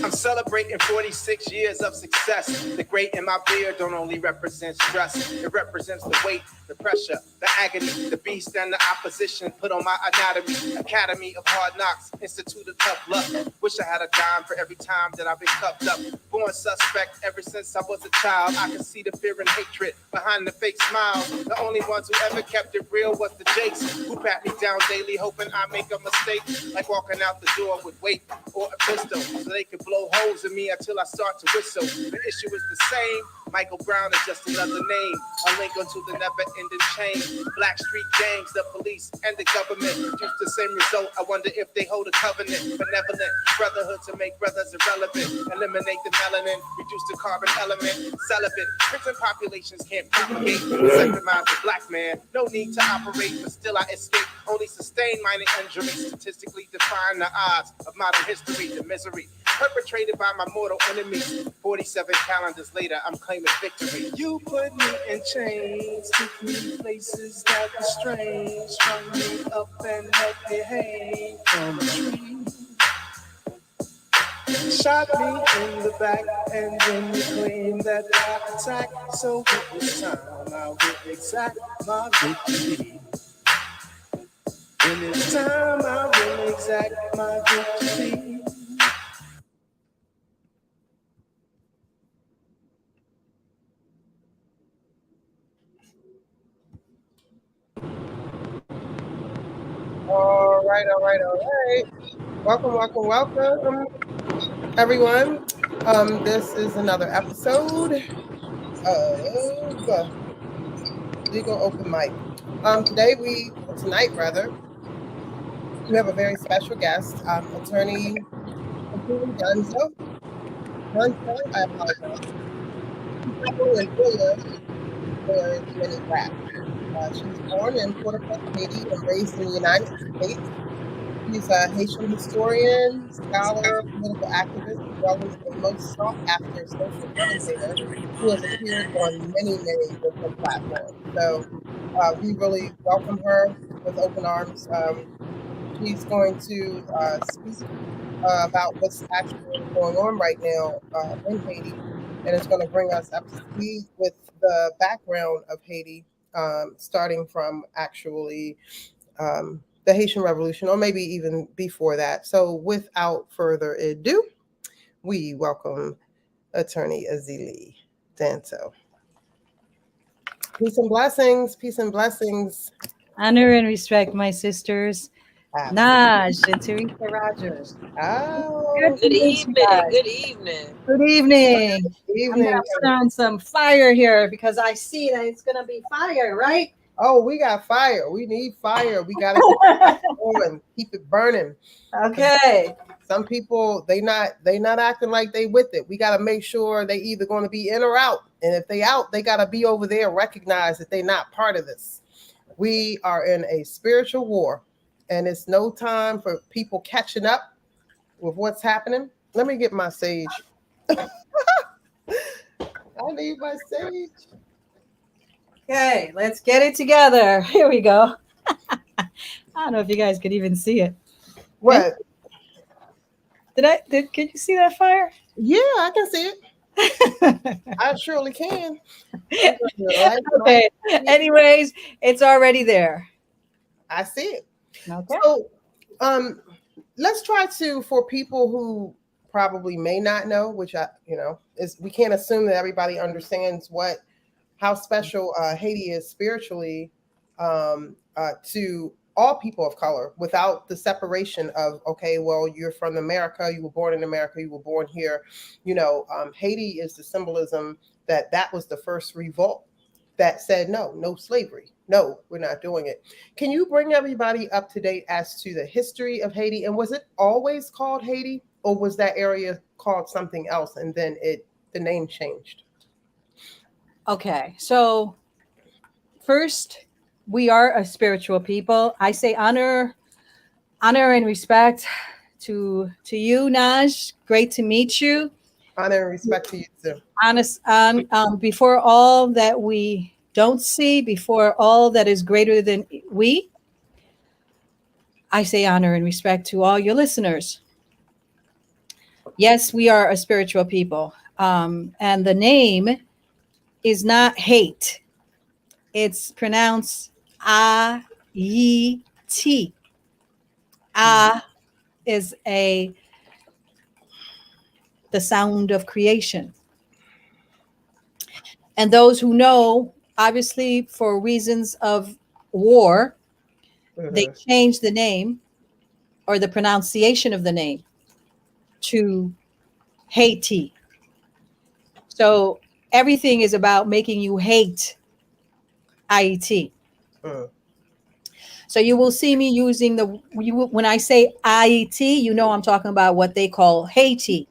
I'm celebrating 46 years of success. The great in my beard don't only represent stress. It represents the weight, the pressure, the agony, the beast and the opposition put on my anatomy. Academy of Hard Knocks, Institute of Tough Luck. Wish I had a dime for every time that I've been cuffed up. Born suspect ever since I was a child. I can see the fear and hatred behind the fake smiles. The only ones who ever kept it real was the Jakes, who pat me down daily, hoping I make a mistake, like walking out the door with weight or a pistol, so they could blow holes in me until I start to whistle. The issue is the same. Michael Brown is just another name. A link onto the never-ending chain. Black street gangs, the police, and the government produce the same result. I wonder if they hold a covenant, benevolent brotherhood to make brothers irrelevant. Eliminate the melanin, reduce the carbon element. Celibate, prison populations can't propagate. Sectimize the black man. No need to operate, but still I escape. Only sustain minor injuries. Statistically define the odds of modern history. The misery perpetrated by my mortal enemies. 47 calendars later, I'm claiming victory. You put me in chains, took me places that were strange, strung me up and let me hang from a tree. Shot me in the back and then you claim that I attacked. So this time I will exact my victory. In this time I will exact my victory. All right. Welcome, everyone. This is another episode of Legal Open Mic. Tonight, we have a very special guest, attorney Èzili Dantò Note. I apologize. For many rap. She was born in Port-au-Prince, Haiti, and raised in the United States. She's a Haitian historian, scholar, political activist, as well as the most sought-after social commentator who has appeared on many different platforms. So we really welcome her with open arms. She's going to speak about what's actually going on right now in Haiti, and it's going to bring us up to speed with the background of Haiti, starting from actually the Haitian Revolution, or maybe even before that. So without further ado, we welcome attorney Èzili Dantò. Peace and blessings. Honor and respect, my sisters. Naj and Teresa Rogers. Oh, good evening. Good evening. I'm going to put on some fire here because I see that it's going to be fire, right? Oh, we got fire. We need fire. We got to keep it burning. Okay. Some people, they not acting like they with it. We got to make sure they either going to be in or out. And if they out, they got to be over there, recognize that they not part of this. We are in a spiritual war, and it's no time for people catching up with what's happening. Let me get my sage. I need my sage. Okay, let's get it together. Here we go. I don't know if you guys could even see it. What? Can you see that fire? Yeah, I can see it. I surely can. Okay. Anyways, it's already there. I see it. Okay. So, let's try to, for people who probably may not know, which is we can't assume that everybody understands how special Haiti is spiritually to all people of color, without the separation of, okay, well, you're from America, you were born in America, you were born here. Haiti is the symbolism that was the first revolt that said, no slavery. No, we're not doing it. Can you bring everybody up to date as to the history of Haiti? And was it always called Haiti, or was that area called something else and then the name changed? Okay, so first, we are a spiritual people. I say honor and respect to you, Naj. Great to meet you. Honor and respect to you too. Honest, before all that we don't see, before all that is greater than we, I say honor and respect to all your listeners. Yes, we are a spiritual people. And the name is not hate. It's pronounced A-Y-T. Ah is the sound of creation. And those who know, obviously, for reasons of war, they Mhm. changed the name or the pronunciation of the name to Haiti. So everything is about making you hate IET. Mm. So you will see me using when I say IET, you know I'm talking about what they call Haiti.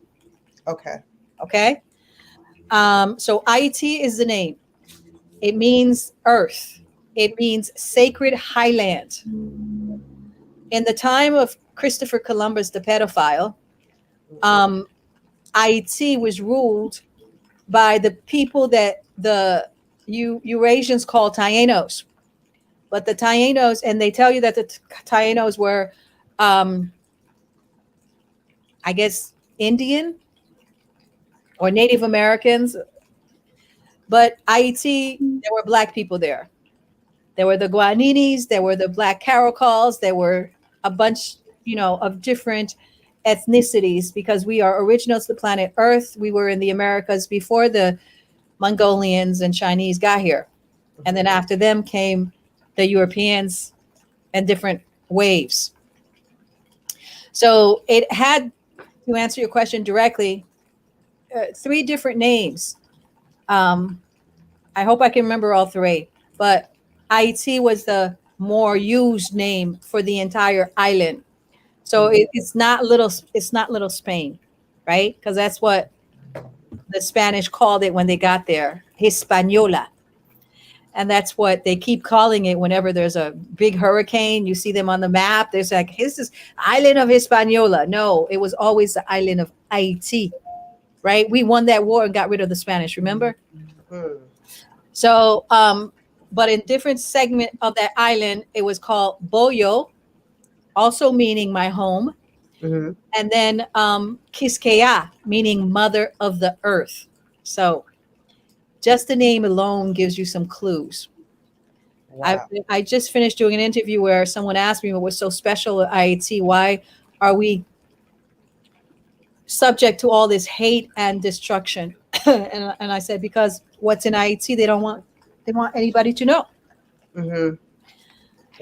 Okay. Okay. So IET is the name. It means earth. It means sacred highland. In the time of Christopher Columbus, the pedophile, um, Haiti was ruled by the people that the Eurasians call Tainos. But the Tainos, and they tell you that the Tainos were, um, I guess, Indian or Native Americans. But Haiti, there were black people there. There were the Guaninis, there were the black Caracals, there were a bunch, of different ethnicities because we are originals to the planet Earth. We were in the Americas before the Mongolians and Chinese got here. And then after them came the Europeans and different waves. So it had, to answer your question directly, three different names. I hope I can remember all three, but Haiti was the more used name for the entire island. So it's not little Spain, right? Because that's what the Spanish called it when they got there, Hispaniola. And that's what they keep calling it whenever there's a big hurricane. You see them on the map. There's like, this is island of Hispaniola. No, it was always the island of Haiti, right? We won that war and got rid of the Spanish, remember? Mm. So, but in different segment of that island, it was called Boyo, also meaning my home. Mm-hmm. And then Quisqueya, meaning mother of the earth. So just the name alone gives you some clues. Wow. I just finished doing an interview where someone asked me what was so special at IET. Why are we subject to all this hate and destruction? and I said, because what's in IET, they want anybody to know. Mm-hmm.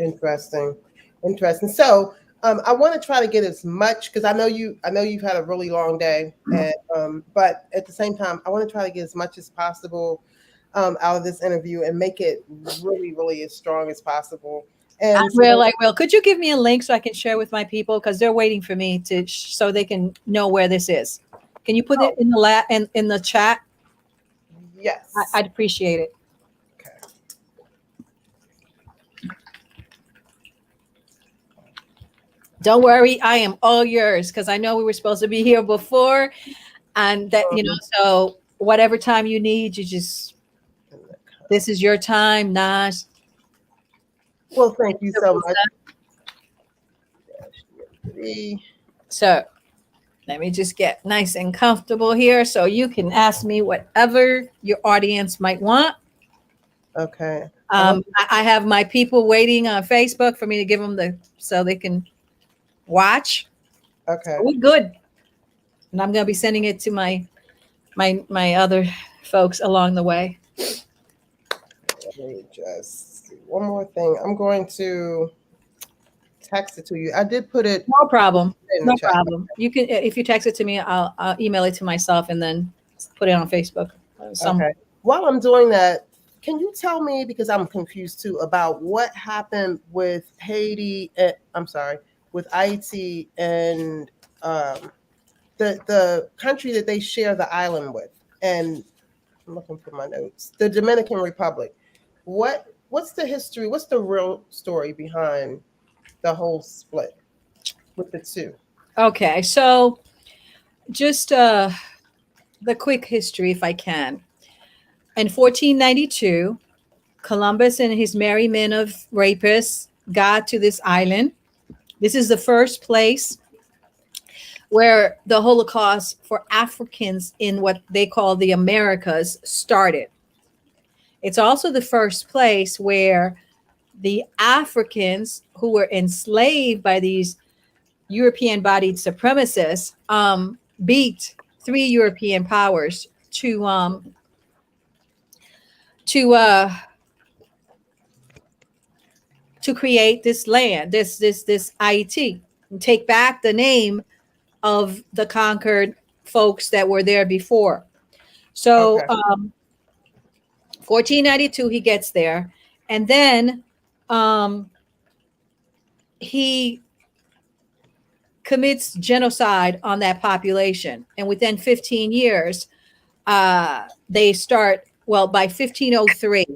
Interesting. Interesting. So I want to try to get as much because I know you've had a really long day, and but at the same time, I want to try to get as much as possible out of this interview and make it really, really as strong as possible. And I will. Could you give me a link so I can share with my people because they're waiting for me to so they can know where this is. Can you put it in the in the chat? Yes, I'd appreciate it. Okay. Don't worry, I am all yours because I know we were supposed to be here before, and that so whatever time you need, this is your time, Naj. Well, thank you so much. So let me just get nice and comfortable here so you can ask me whatever your audience might want. Okay. I have my people waiting on Facebook for me to give them so they can watch. Okay. So we're good. And I'm going to be sending it to my other folks along the way. Let me just see one more thing. I'm going to text it to you. I did put it. No problem. No chat. problem. You can, if you text it to me, I'll email it to myself and then put it on Facebook. Okay. While I'm doing that, can you tell me, because I'm confused too, about what happened with Haiti? With Haiti and the country that they share the island with. And I'm looking for my notes. The Dominican Republic. What's the history? What's the real story behind the whole split with the two? Okay, so just the quick history, if I can. In 1492, Columbus and his merry men of rapists got to this island. This is the first place where the Holocaust for Africans in what they call the Americas started. It's also the first place where the Africans who were enslaved by these European-bodied supremacists beat 3 European powers to create this land, this Haiti, and take back the name of the conquered folks that were there before. So, Okay. 1492, he gets there, and then he commits genocide on that population. And within 15 years, they start, well, by 1503.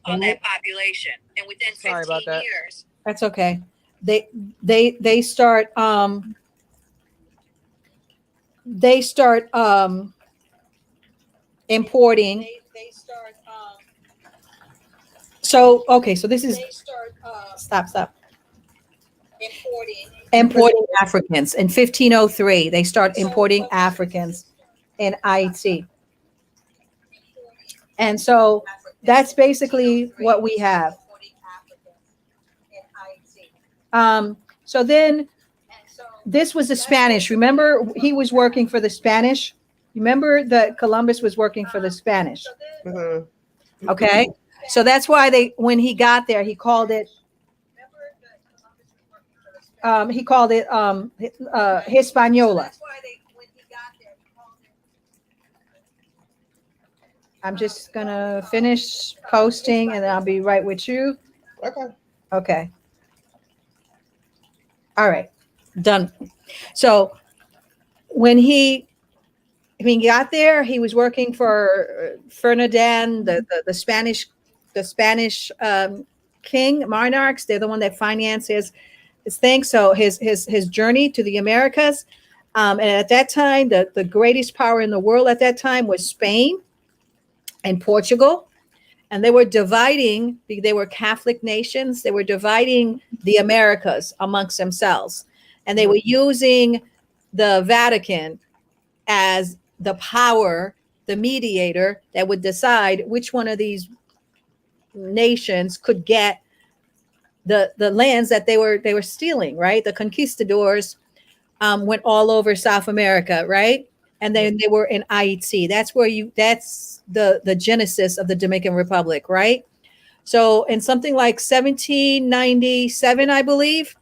On that population. And within 15 years. That's okay. They start importing. So this is stop. Importing Africans in 1503. They start importing Africans in Haiti. And so that's basically what we have. So then this was the Spanish. Remember, he was working for the Spanish. Remember that Columbus was working for the Spanish. Mm-hmm. Okay. So that's why when he got there, he called it Hispaniola. I'm just gonna finish posting and I'll be right with you. Okay. All right. Done. So when he got there, he was working for Ferdinand, the Spanish king, monarchs. They're the one that finances his thing. So his journey to the Americas. And at that time, the greatest power in the world at that time was Spain and Portugal. And they were dividing, they were Catholic nations. They were dividing the Americas amongst themselves. And they were using the Vatican as the power, the mediator that would decide which one of these nations could get the lands that they were stealing, right? The conquistadors went all over South America, right? And then they were in Haiti. That's the genesis of the Dominican Republic, right? So in something like 1797, I believe,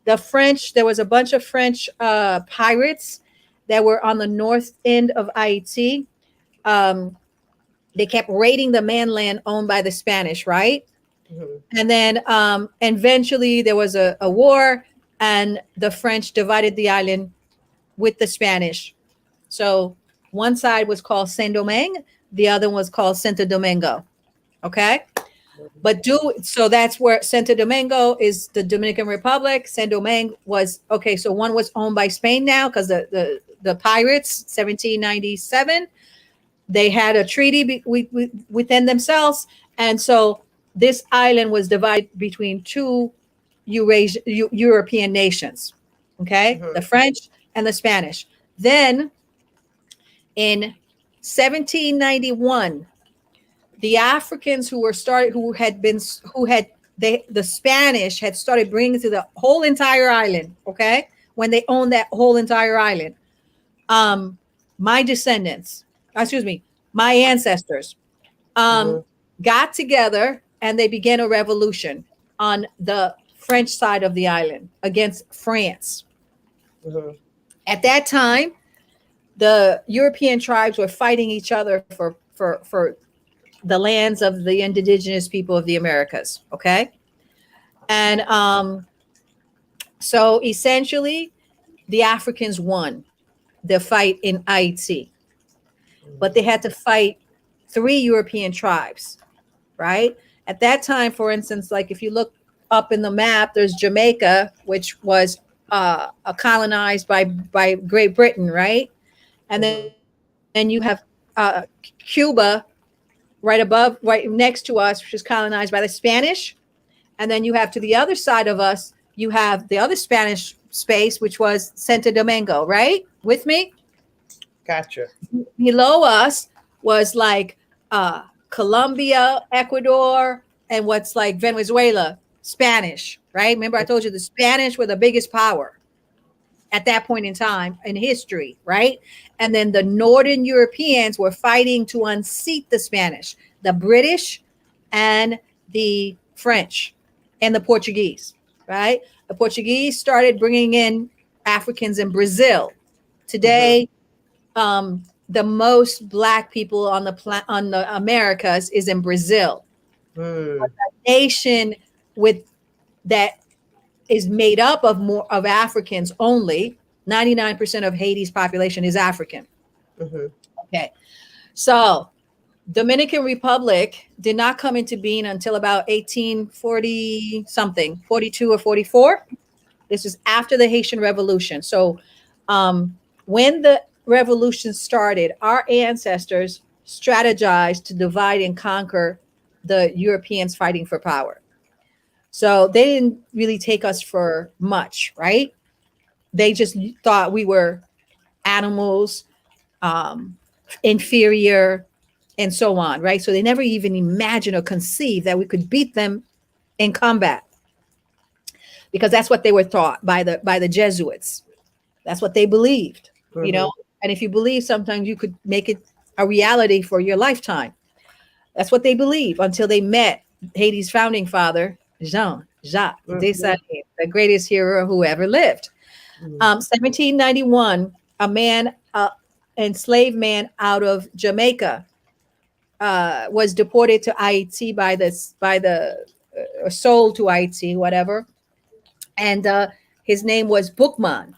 there was a bunch of French pirates that were on the north end of Haiti. They kept raiding the mainland owned by the Spanish, right? Mm-hmm. And then eventually there was a war, and the French divided the island with the Spanish. So one side was called Saint-Domingue, the other was called Santo Domingo. Okay. But so that's where Santo Domingo is the Dominican Republic. Saint-Domingue was, okay, so one was owned by Spain now because the pirates, 1797, they had a treaty within themselves. And so this island was divided between two European nations. Okay. Mm-hmm. The French and the Spanish. Then in 1791, the Africans the Spanish had started bringing to the whole entire island. Okay. When they owned that whole entire island, my ancestors, got together and they began a revolution on the French side of the island against France. Mm-hmm. At that time, the European tribes were fighting each other for the lands of the indigenous people of the Americas. Okay. And so essentially the Africans won the fight in Haiti, but they had to fight 3 European tribes, right? At that time, for instance, like if you look up in the map, there's Jamaica, which was colonized by Great Britain, right? And then you have Cuba right next to us, which is colonized by the Spanish. And then you have to the other side of us, you have the other Spanish space, which was Santo Domingo, right? With me? Gotcha. Below us was like Colombia, Ecuador, and what's like Venezuela, Spanish, right? Remember I told you the Spanish were the biggest power at that point in time in history, right? And then the Northern Europeans were fighting to unseat the Spanish, the British and the French and the Portuguese, right? The Portuguese started bringing in Africans in Brazil. Today, the most Black people on the Americas is in Brazil. But a nation with that is made up of more of Africans only. 99% of Haiti's population is African. Okay, so Dominican Republic did not come into being until about 1840 something, 42 or 44. This is after the Haitian Revolution. So when the revolution started, our ancestors strategized to divide and conquer the Europeans fighting for power. So they didn't really take us for much, right? They just thought we were animals, inferior, and so on, right? So they never even imagined or conceived that we could beat them in combat, because that's what they were taught by the Jesuits. That's what they believed, you know. And if you believe, sometimes you could make it a reality for your lifetime. That's what they believe until they met Haiti's founding father, Jacques Dessalines, the greatest hero who ever lived. 1791, a man, enslaved man out of Jamaica, was deported to Haiti or sold to Haiti, whatever. And his name was Bookman.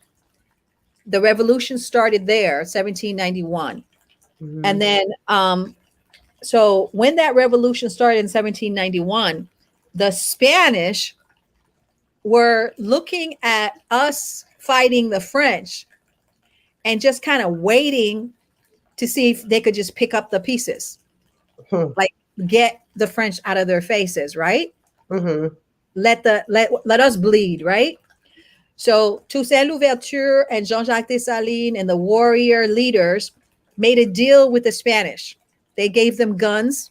The revolution started there, 1791. And then, so when that revolution started in 1791, the Spanish were looking at us fighting the French and just kind of waiting to see if they could just pick up the pieces, like get the French out of their faces, right? Let us bleed, right? So Toussaint Louverture and Jean-Jacques Dessalines and the warrior leaders made a deal with the Spanish. They gave them guns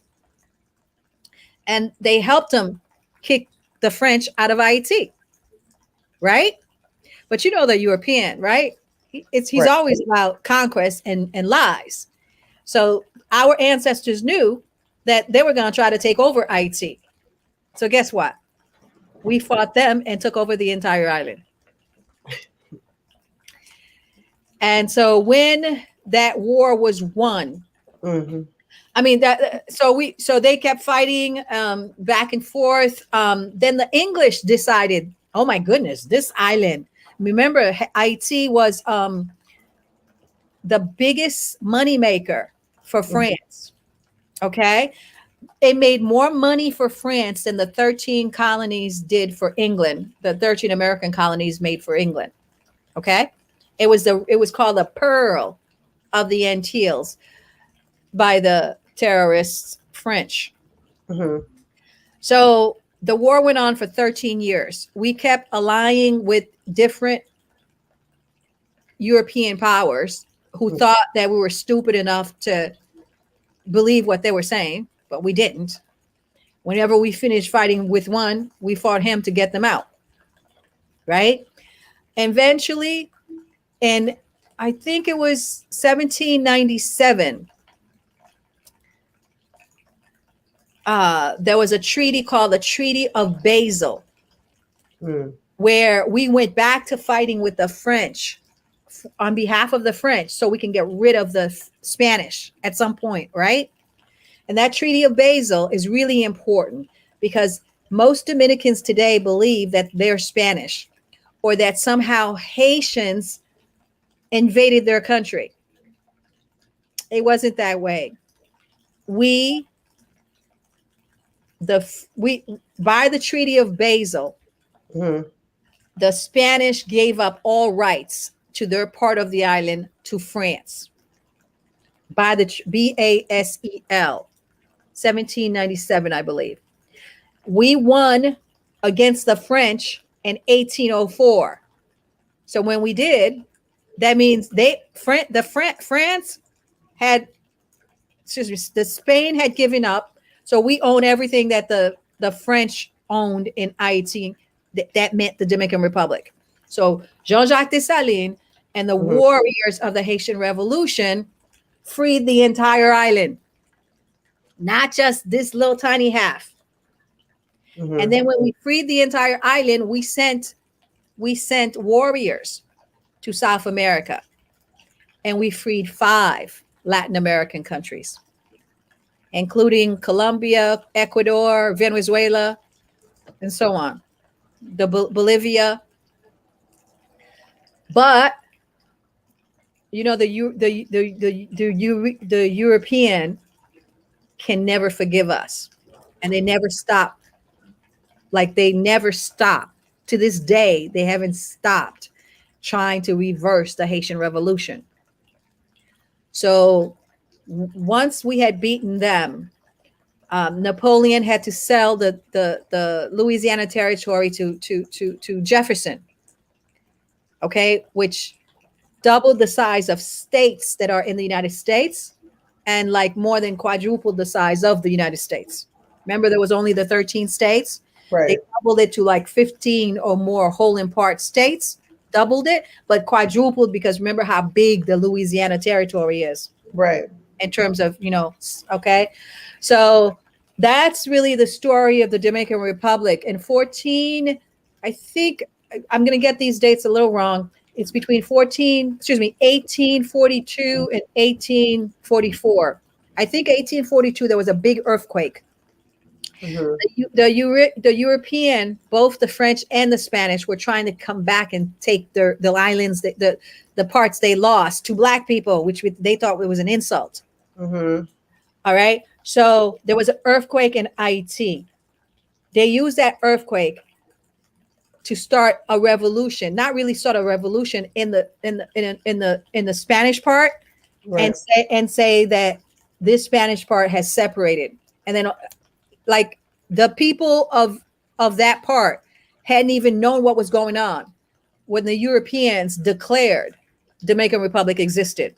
and they helped them kick the French out of Haiti, right? But you know the European, right? He's always about conquest and lies. So our ancestors knew that they were going to try to take over Haiti. So guess what? We fought them and took over the entire island. And so when that war was won, I mean so they kept fighting back and forth. Then the English decided, oh my goodness, this island. Remember, Haiti was the biggest moneymaker for France. Okay, it made more money for France than the 13 colonies did for England. The 13 American colonies made for England. Okay, it was called the Pearl of the Antilles by the terrorists French. So the war went on for 13 years. We kept allying with different European powers who thought that we were stupid enough to believe what they were saying, but we didn't. Whenever we finished fighting with one, we fought him to get them out, right? Eventually, and I think it was 1797, there was a treaty called the Treaty of Basil, where we went back to fighting with the French on behalf of the French so we can get rid of the Spanish at some point, right? And that Treaty of Basil is really important because most Dominicans today believe that they're Spanish or that somehow Haitians invaded their country. It wasn't that way. By the Treaty of Basil, the Spanish gave up all rights to their part of the island to France. By the BASEL, 1797, I believe. We won against the French in 1804. So when we did, that means France had, excuse me, the Spain had given up. So we own everything that the French owned in Haiti. That meant the Dominican Republic. So Jean-Jacques Dessalines and the warriors of the Haitian Revolution freed the entire island, not just this little tiny half. And then when we freed the entire island, we sent warriors to South America, and we freed 5 Latin American countries, including Colombia, Ecuador, Venezuela, and so on, Bolivia. But you know, the European can never forgive us, and they never stop. Like they never stop. To this day, they haven't stopped trying to reverse the Haitian Revolution. So once we had beaten them, Napoleon had to sell the Louisiana territory to Jefferson, okay, which doubled the size of states that are in the United States and like more than quadrupled the size of the United States. Remember, there was only the 13 states. Right. They doubled it to like 15 or more whole and part states, doubled it, but quadrupled because remember how big the Louisiana territory is. Right. In terms of, you know, okay. So that's really the story of the Dominican Republic. In 14, I think I'm going to get these dates a little wrong. It's between 1842 and 1844. I think 1842, there was a big earthquake. The European, both the French and the Spanish, were trying to come back and take the islands, the parts they lost to Black people, which they thought it was an insult. All right. So there was an earthquake in Haiti. They used that earthquake to start a revolution, not really start a revolution in the Spanish part, right. and say that this Spanish part has separated, and then. Like the people of that part hadn't even known what was going on when the Europeans declared Dominican Republic existed.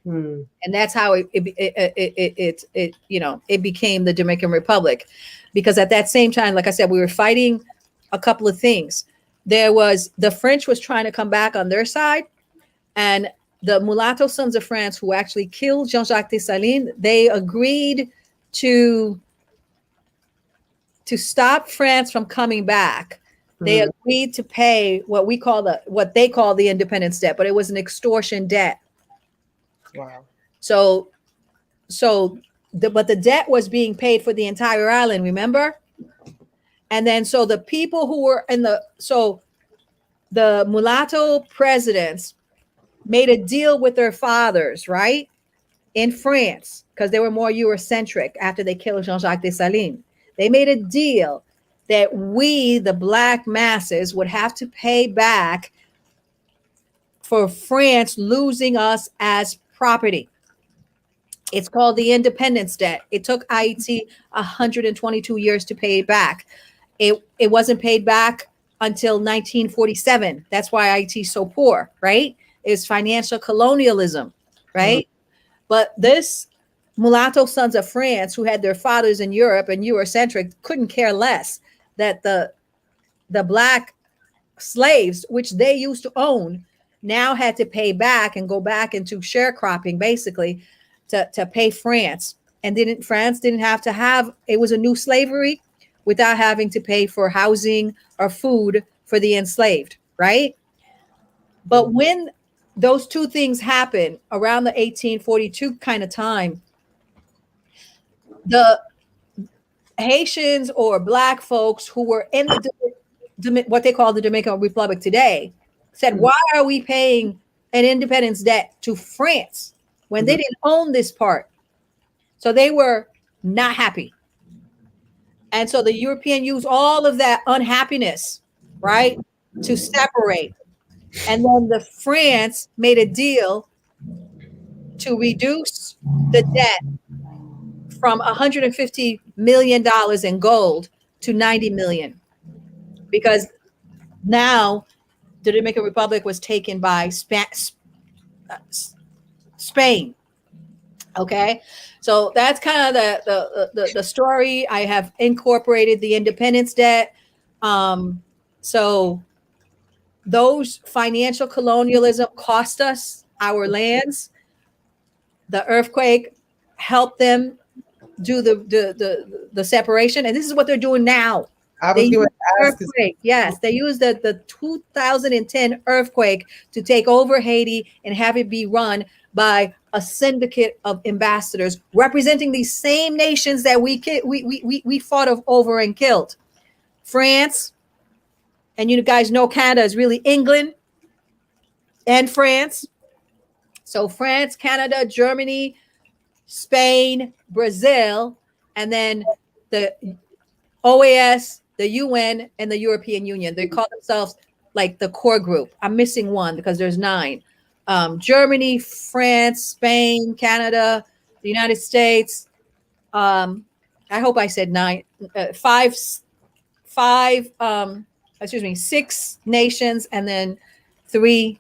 And that's how it became the Dominican Republic, because at that same time, like I said, we were fighting a couple of things. There was the French was trying to come back on their side, and the mulatto sons of France who actually killed Jean-Jacques Dessalines, they agreed to stop France from coming back. They agreed to pay what they call the independence debt, but it was an extortion debt. Wow. But the debt was being paid for the entire island, remember? And then so the people who were the mulatto presidents made a deal with their fathers, right? In France, because they were more Eurocentric after they killed Jean-Jacques Dessalines. They made a deal that we, the Black masses, would have to pay back for France losing us as property. It's called the independence debt. It took Haiti 122 years to pay it back. It wasn't paid back until 1947. That's why Haiti is so poor, right? It's financial colonialism, right? But this mulatto sons of France who had their fathers in Europe and Eurocentric couldn't care less that the Black slaves, which they used to own, now had to pay back and go back into sharecropping, basically, to pay France. And France didn't have to have, it was a new slavery without having to pay for housing or food for the enslaved, right? But when those two things happen around the 1842 kind of time, the Haitians or Black folks who were in what they call the Dominican Republic today said, why are we paying an independence debt to France when they didn't own this part? So they were not happy. And so the European used all of that unhappiness, right, to separate. And then the France made a deal to reduce the debt from $150 million in gold to $90 million, because now the Dominican Republic was taken by Spain. Okay, so that's kind of the story. I have incorporated the independence debt. So those financial colonialism cost us our lands. The earthquake helped them do the separation, and this is what they're doing now. I They was going used to ask. earthquake. Yes, they used the 2010 earthquake to take over Haiti and have it be run by a syndicate of ambassadors representing these same nations that we fought over and killed. France, and you guys know Canada is really England and France. So France, Canada, Germany, Spain, Brazil, and then the OAS, the UN, and the European Union. They call themselves like the core group. I'm missing one because there's 9. Germany, France, Spain, Canada, the United States. I hope I said 9. 6 nations, and then 3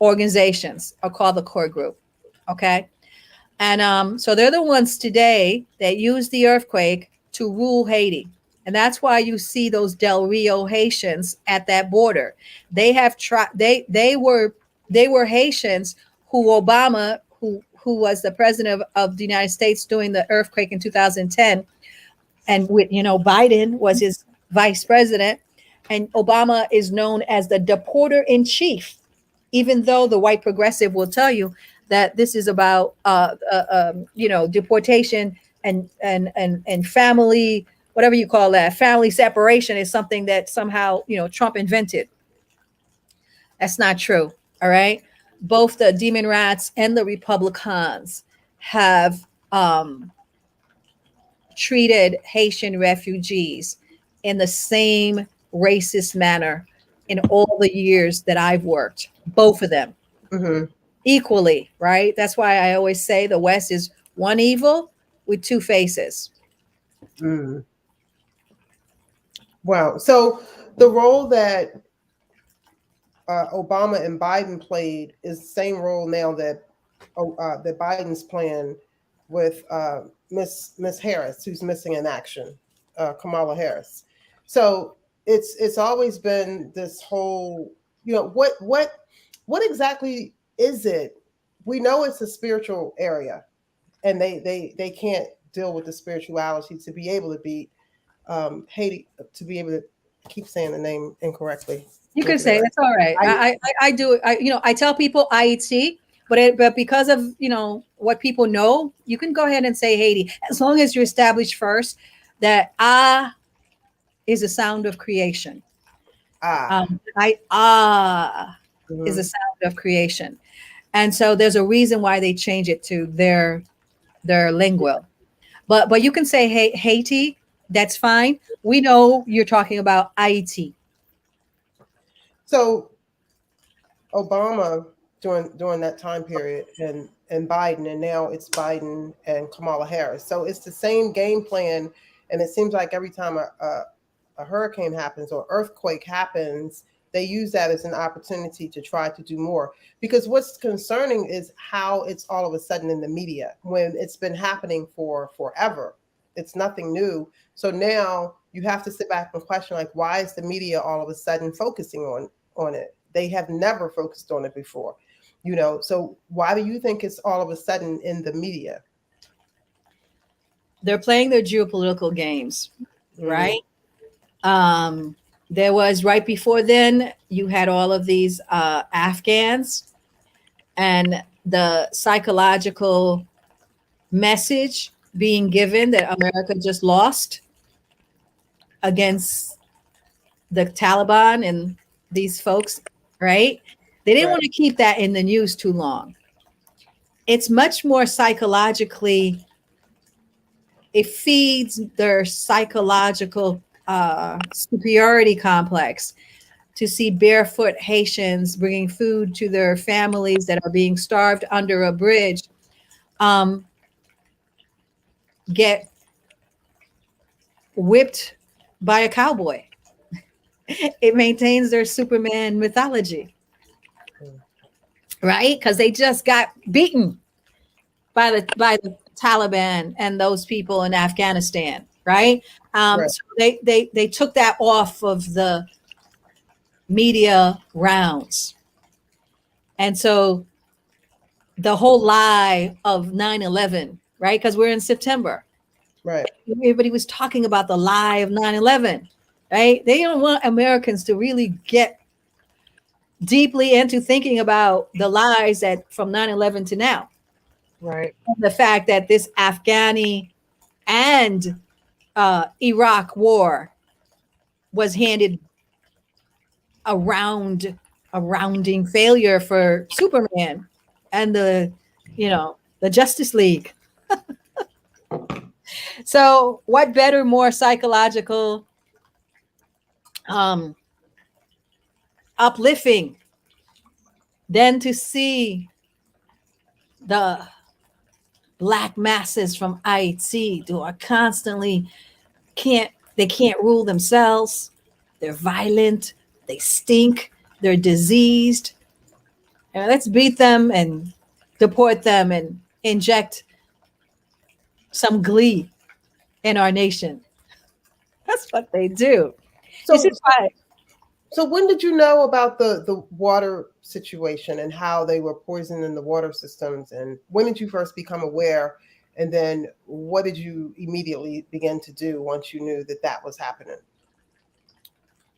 organizations are called the core group. Okay. And so they're the ones today that use the earthquake to rule Haiti. And that's why you see those Del Rio Haitians at that border. They have tried. They were Haitians who Obama, who was the president of the United States during the earthquake in 2010, and with Biden was his vice president, and Obama is known as the deporter in chief, even though the white progressive will tell you that this is about deportation and family, whatever you call that, family separation is something that somehow Trump invented. That's not true. All right. Both the Demon Rats and the Republicans have treated Haitian refugees in the same racist manner in all the years that I've worked, both of them. Mm-hmm. Equally, right? That's why I always say the West is one evil with 2 faces. Mm. Wow. So the role that Obama and Biden played is the same role now that Biden's playing with Miss Harris, who's missing in action, Kamala Harris. So it's always been this whole, what exactly is it? We know it's a spiritual area, and they can't deal with the spirituality to be able to beat Haiti, to be able to keep saying the name incorrectly. You can say it's all right. I do. I tell people Haiti, but because of what people know, you can go ahead and say Haiti as long as you establish first that is a sound of creation. Mm-hmm. Is a sound of creation, and so there's a reason why they change it to their lingual. But you can say Haiti. That's fine. We know you're talking about Haiti. So Obama during that time period and Biden, and now it's Biden and Kamala Harris. So it's the same game plan. And it seems like every time a hurricane happens or earthquake happens, they use that as an opportunity to try to do more. Because what's concerning is how it's all of a sudden in the media when it's been happening for forever. It's nothing new. So now you have to sit back and question, like, why is the media all of a sudden focusing on it? They have never focused on it before, so why do you think it's all of a sudden in the media? They're playing their geopolitical games, right? There was right before then, you had all of these Afghans, and the psychological message being given that America just lost against the Taliban and these folks, right? They didn't want to keep that in the news too long. It's much more psychologically, it feeds their psychological superiority complex to see barefoot Haitians bringing food to their families that are being starved under a bridge, get whipped by a cowboy. It maintains their Superman mythology, right? Because they just got beaten by the Taliban and those people in Afghanistan, right? Right. So they took that off of the media rounds, and so the whole lie of 9/11, right? Because we're in September. Right. Everybody was talking about the lie of 9/11, right? They don't want Americans to really get deeply into thinking about the lies that from 9/11 to now. Right. The fact that this Afghani and Iraq war was handed a rounding failure for Superman and the Justice League. So what better, more psychological, uplifting than to see the Black masses from Haiti who are constantly can't rule themselves. They're violent, they stink, they're diseased. And let's beat them and deport them and inject some glee in our nation. That's what they do. So, This is why. so when did you know about the water situation and how they were poisoning the water systems? And when did you first become aware? And then what did you immediately begin to do once you knew that that was happening?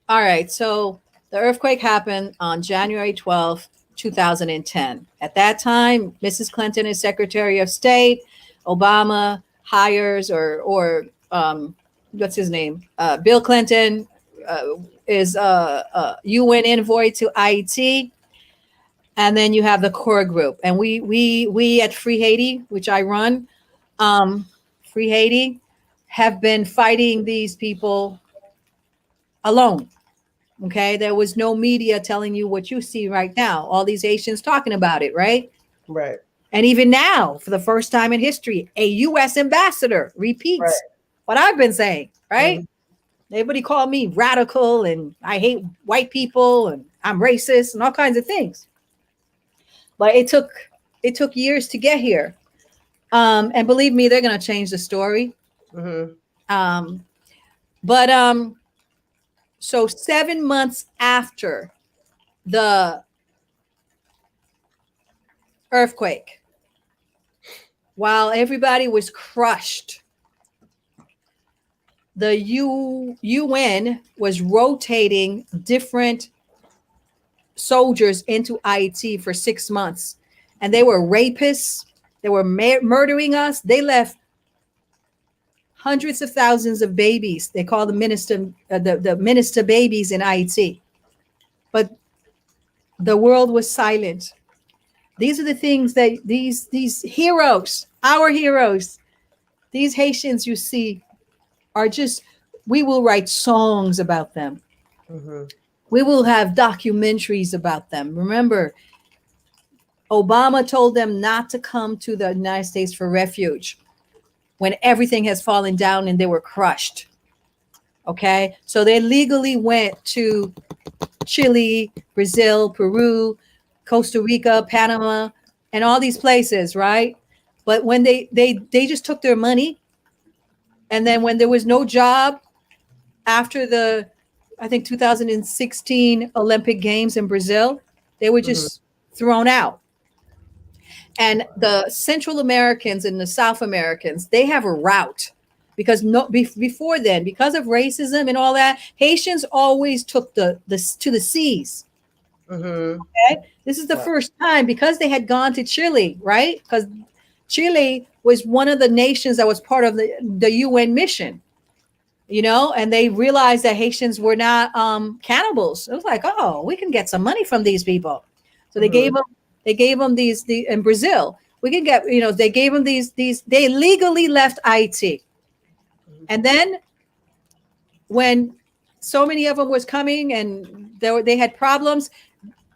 All right. So the earthquake happened on January 12th, 2010. At that time, Mrs. Clinton is Secretary of State. Obama hires or what's his name? Bill Clinton is a UN envoy to Haiti. And then you have the core group. And we at FreeHaiti, which I run, FreeHaiti, have been fighting these people alone. Okay. There was no media telling you what you see right now. All these Haitians talking about it, right? Right. And even now, for the first time in history, a U.S. ambassador repeats what I've been saying, right? Mm-hmm. Everybody called me radical and I hate white people and I'm racist and all kinds of things. But it took years to get here. And believe me, they're going to change the story. Mm-hmm. So 7 months after the earthquake, while everybody was crushed, the UN was rotating different soldiers into Haiti for 6 months. And they were rapists. They were murdering us. They left hundreds of thousands of babies. They call the minister babies in Haiti. But the world was silent. These are the things that these heroes, our heroes, these Haitians you see are just, we will write songs about them. Mm-hmm. We will have documentaries about them. Remember, Obama told them not to come to the United States for refuge when everything has fallen down and they were crushed. Okay, so they legally went to Chile, Brazil, Peru, Costa Rica, Panama, and all these places, right? But when they just took their money, and then when there was no job after the, I think 2016 Olympic Games in Brazil, they were just thrown out. And the Central Americans and the South Americans, they have a route because before then, because of racism and all that, Haitians always took the to the seas. Mm-hmm. Okay, this is the first time because they had gone to Chile, right? Because Chile was one of the nations that was part of the UN mission, and they realized that Haitians were not cannibals. It was like, oh, we can get some money from these people, so they gave them these in Brazil. We can get, they gave them these. They legally left Haiti, and then when so many of them was coming and they had problems.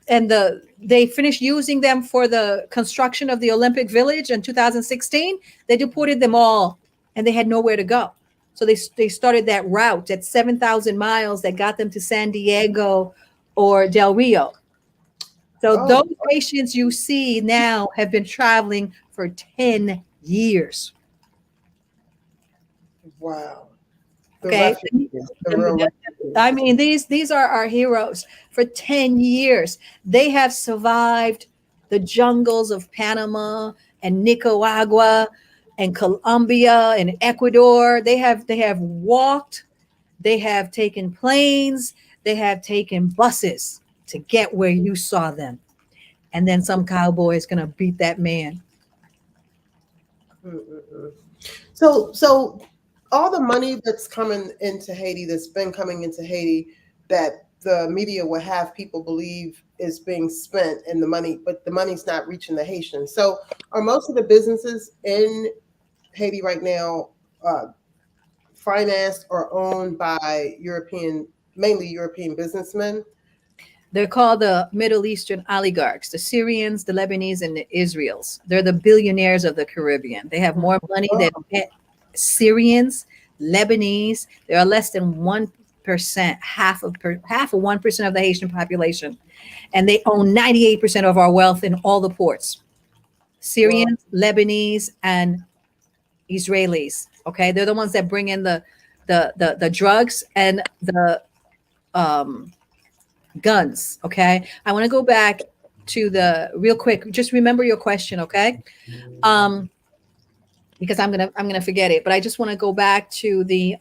And they finished using them for the construction of the Olympic Village in 2016. They deported them all, and they had nowhere to go. So they started that route at 7,000 miles that got them to San Diego or Del Rio. So Oh. those Haitians you see now have been traveling for 10 years. Wow. The Okay. refugees, the real refugees. I mean, these are our heroes. For 10 years, they have survived the jungles of Panama and Nicaragua and Colombia and Ecuador. They have walked, they have taken planes, they have taken buses to get where you saw them. And then some cowboy is gonna beat that man. So all the money that's coming into Haiti, that's been coming into Haiti, that the media will have people believe is being spent and the money, but the money's not reaching the Haitians. So are most of the businesses in Haiti right now financed or owned by mainly European businessmen? They're called the Middle Eastern oligarchs, the Syrians, the Lebanese, and the Israels. They're the billionaires of the Caribbean. They have more money than Syrians, Lebanese. They are less than 1%, half of 1% of the Haitian population. And they own 98% of our wealth in all the ports. Syrians, Lebanese, and Israelis. Okay. They're the ones that bring in the drugs and the guns. Okay. I want to go back to the real quick. Just remember your question. Okay. Because I'm gonna forget it, but I just want to go back to the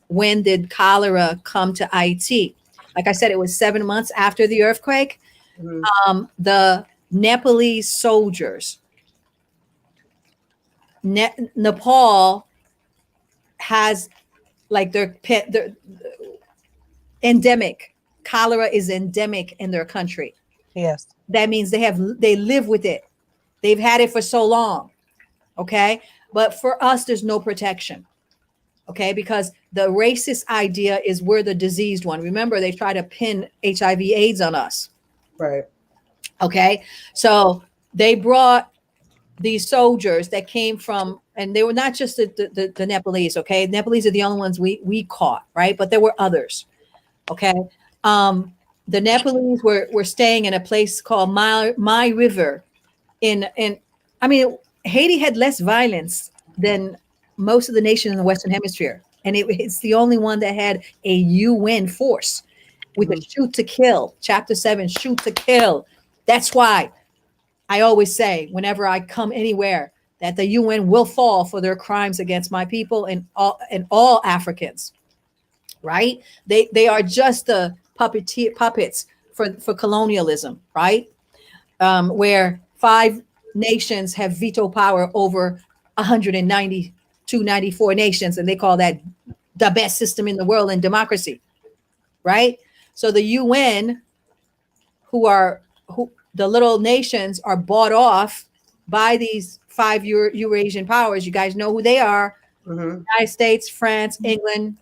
when did cholera come to Haiti? Like I said, it was 7 months after the earthquake. The Nepalese soldiers, Nepal has like their endemic. Cholera is endemic in their country. Yes. That means they live with it. They've had it for so long. Okay. But for us, there's no protection. Okay. Because the racist idea is we're the diseased one. Remember, they try to pin HIV/AIDS on us. Right. Okay. So they brought these soldiers that came from, and they were not just the Nepalese. Okay. Nepalese are the only ones we caught. Right. But there were others. Okay. The Nepalese were staying in a place called My River Haiti had less violence than most of the nations in the Western Hemisphere. And it's the only one that had a UN force with a shoot to kill, Chapter 7, shoot to kill. That's why I always say, whenever I come anywhere, that the UN will fall for their crimes against my people and all Africans, right? They are just the puppets for colonialism, right? Where 5 nations have veto power over 94 nations, and they call that the best system in the world in democracy, right? So the UN, the little nations are bought off by these 5 Eurasian powers. You guys know who they are: United States, France, England,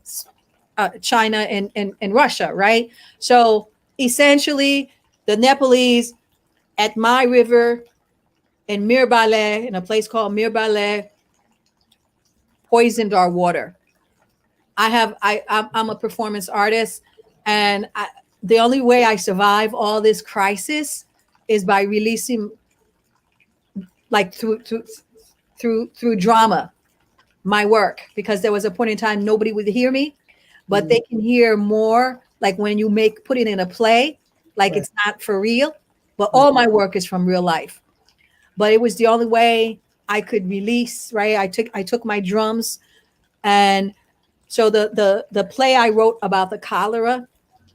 China, and Russia, right? So essentially, the Nepalese at My River in Mirebalais, in a place called Mirebalais, poisoned our water. I'm a performance artist, and the only way I survive all this crisis is by releasing, like through drama, my work, because there was a point in time nobody would hear me, but they can hear more. Like when you put it in a play, like it's not for real, but all my work is from real life. But it was the only way I could release, right? I took my drums, and so the play I wrote about the cholera,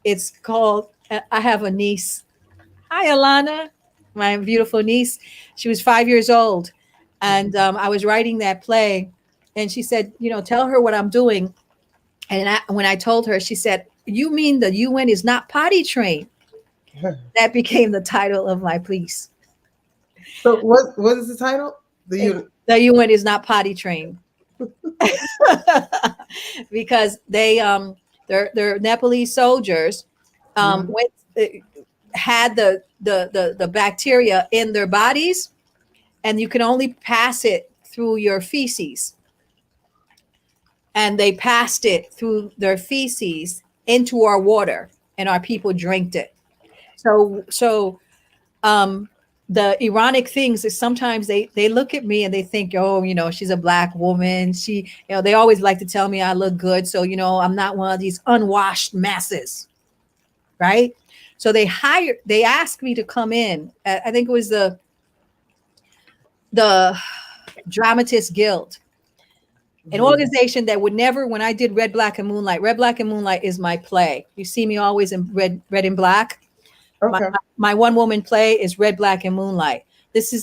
it's called, I have a niece. Hi, Alana, my beautiful niece. She was 5 years old, and I was writing that play, and she said, tell her what I'm doing. And when I told her, she said, you mean the UN is not potty trained? That became the title of my piece. So what is the title? The UN is not potty trained. Because they're Nepalese soldiers had the bacteria in their bodies, and you can only pass it through your feces. and they passed it through their feces into our water, and our people drank it. So the ironic things is sometimes they look at me and they think, oh, she's a black woman. They always like to tell me I look good. So, I'm not one of these unwashed masses. Right. So they asked me to come in. I think it was the Dramatists Guild, an organization that would never, when I did Red, Black, and Moonlight is my play. You see me always in red and black. Okay. My one woman play is Red, Black, and Moonlight.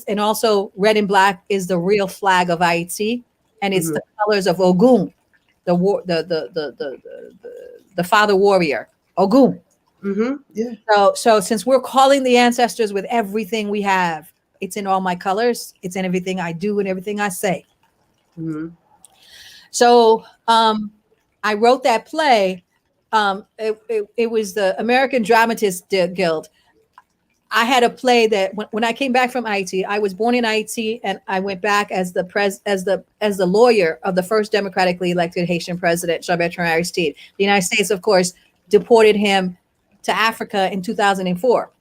And also red and black is the real flag of Haiti, and it's the colors of Ogun, the father warrior, Ogun. Yeah. So since we're calling the ancestors with everything we have, it's in all my colors. It's in everything I do and everything I say. So I wrote that play. It was the American Dramatists Guild. I had a play that when I came back from Haiti, I was born in Haiti, and I went back as the lawyer of the first democratically elected Haitian president, Jean-Bertrand Aristide. The United States, of course, deported him to Africa in 2004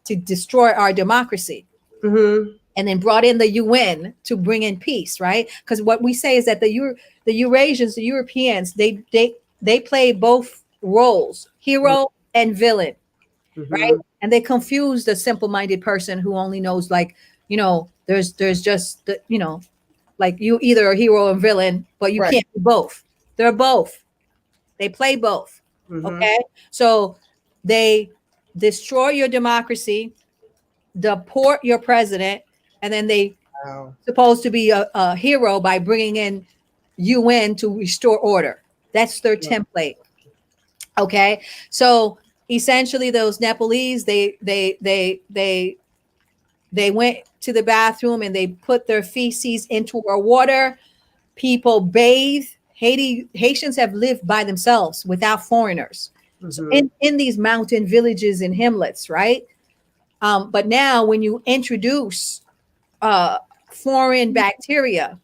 to destroy our democracy. And then brought in the UN to bring in peace, right? Because what we say is that the Eurasians, the Europeans, they play both roles, hero and villain, right? And they confuse the simple-minded person who only knows, there's just like you either a hero or villain, but you can't be both. They're both. They play both. Okay, so they destroy your democracy, deport your president, and then they supposed to be a hero by bringing in UN to restore order. That's their template. Okay, so essentially, those Nepalese they went to the bathroom and they put their feces into our water. People bathe. Haitians have lived by themselves without foreigners. So in these mountain villages and hamlets, right? But now when you introduce foreign bacteria,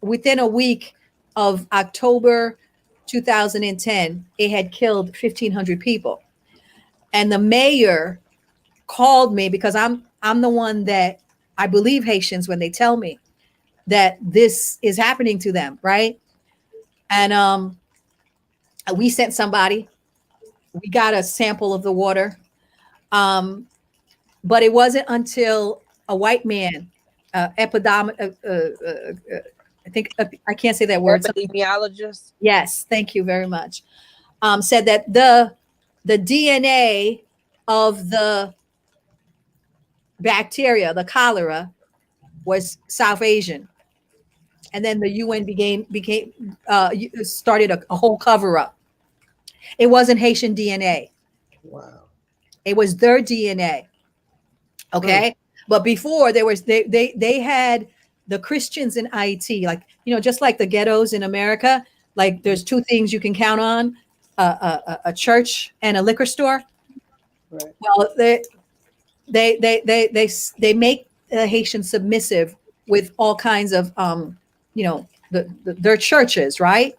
within a week of October 2010, it had killed 1,500 people. And the mayor called me because I'm the one that I believe Haitians when they tell me that this is happening to them, right? And we sent somebody. We got a sample of the water. But it wasn't until a white man, epidemic, I think I can't say that word. Epidemiologist. Yes, thank you very much. Said that the DNA of the bacteria, the cholera, was South Asian, and then the UN started a whole cover up. It wasn't Haitian DNA. Wow. It was their DNA. Okay. But before they had the Christians in Haiti, just like the ghettos in America, like there's two things you can count on, a church and a liquor store. Right. Well, they make Haitians submissive with all kinds of, their churches, right?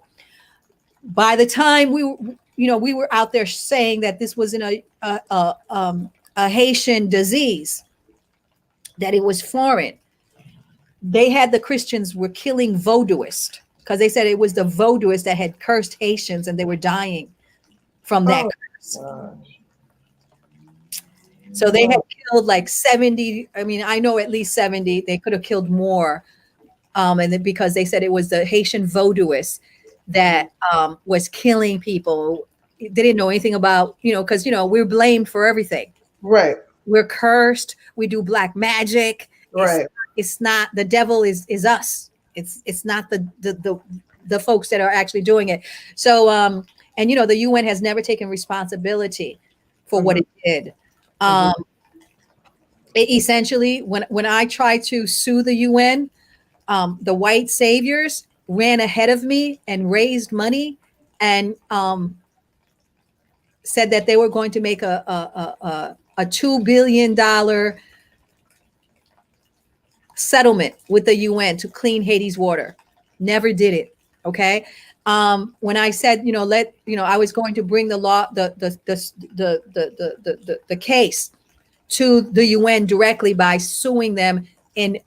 By the time we were out there saying that this wasn't a Haitian disease, that it was foreign, they had the Christians were killing voodooists because they said it was the voodooists that had cursed Haitians and they were dying from that curse. So they had killed like 70. I mean, I know at least 70. They could have killed more. And then because they said it was the Haitian voodooists that was killing people. They didn't know anything about, because, we're blamed for everything. Right. We're cursed. We do black magic. Right. It's not, the devil is us. It's not the folks that are actually doing it. So, and the UN has never taken responsibility for what it did. It essentially, when I tried to sue the UN, the white saviors ran ahead of me and raised money and said that they were going to make a $2 billion settlement with the UN to clean Haiti's water. Never did it. Okay. When I said, I was going to bring the law, the case to the UN directly by suing them in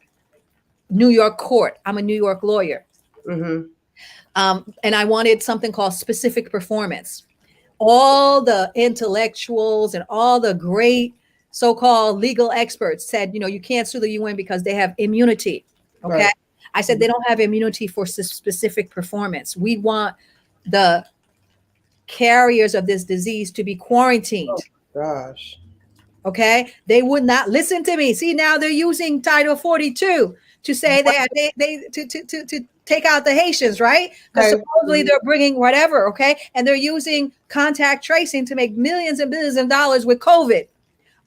New York court. I'm a New York lawyer. Mm-hmm. And I wanted something called specific performance. All the intellectuals and all the great so-called legal experts said, you can't sue the UN because they have immunity. Okay. Right. I said they don't have immunity for specific performance. We want the carriers of this disease to be quarantined. Oh, gosh. Okay. They would not listen to me. See, now they're using Title 42 to say to take out the Haitians, right? Because supposedly they're bringing whatever, okay? And they're using contact tracing to make millions and billions of dollars with COVID.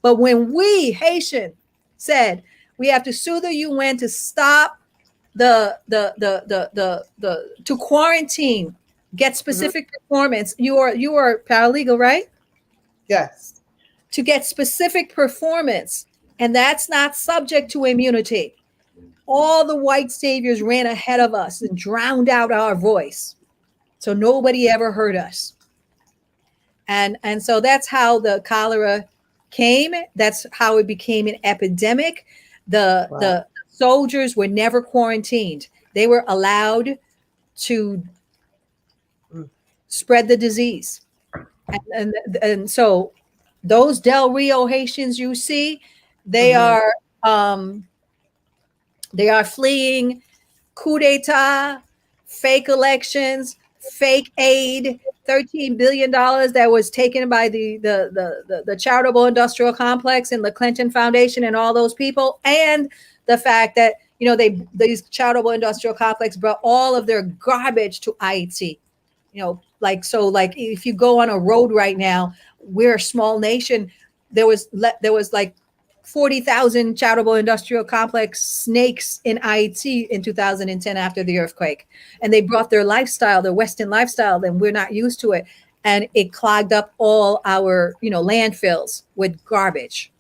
But when we, Haitian, said we have to sue the UN to stop to quarantine, get specific performance. You are paralegal, right? Yes. To get specific performance, and that's not subject to immunity. All the white saviors ran ahead of us and drowned out our voice. So nobody ever heard us. And so that's how the cholera came. That's how it became an epidemic. The soldiers were never quarantined. They were allowed to spread the disease. And so those Del Rio Haitians you see, they are fleeing coup d'etat, fake elections, fake aid, $13 billion that was taken by the charitable industrial complex and the Clinton Foundation and all those people, and the fact that these charitable industrial complex brought all of their garbage to Haiti. Like if you go on a road right now, we're a small nation. There was like 40,000 charitable industrial complex snakes in Haiti in 2010 after the earthquake. And they brought their lifestyle, their Western lifestyle, and we're not used to it. And it clogged up all our, landfills with garbage.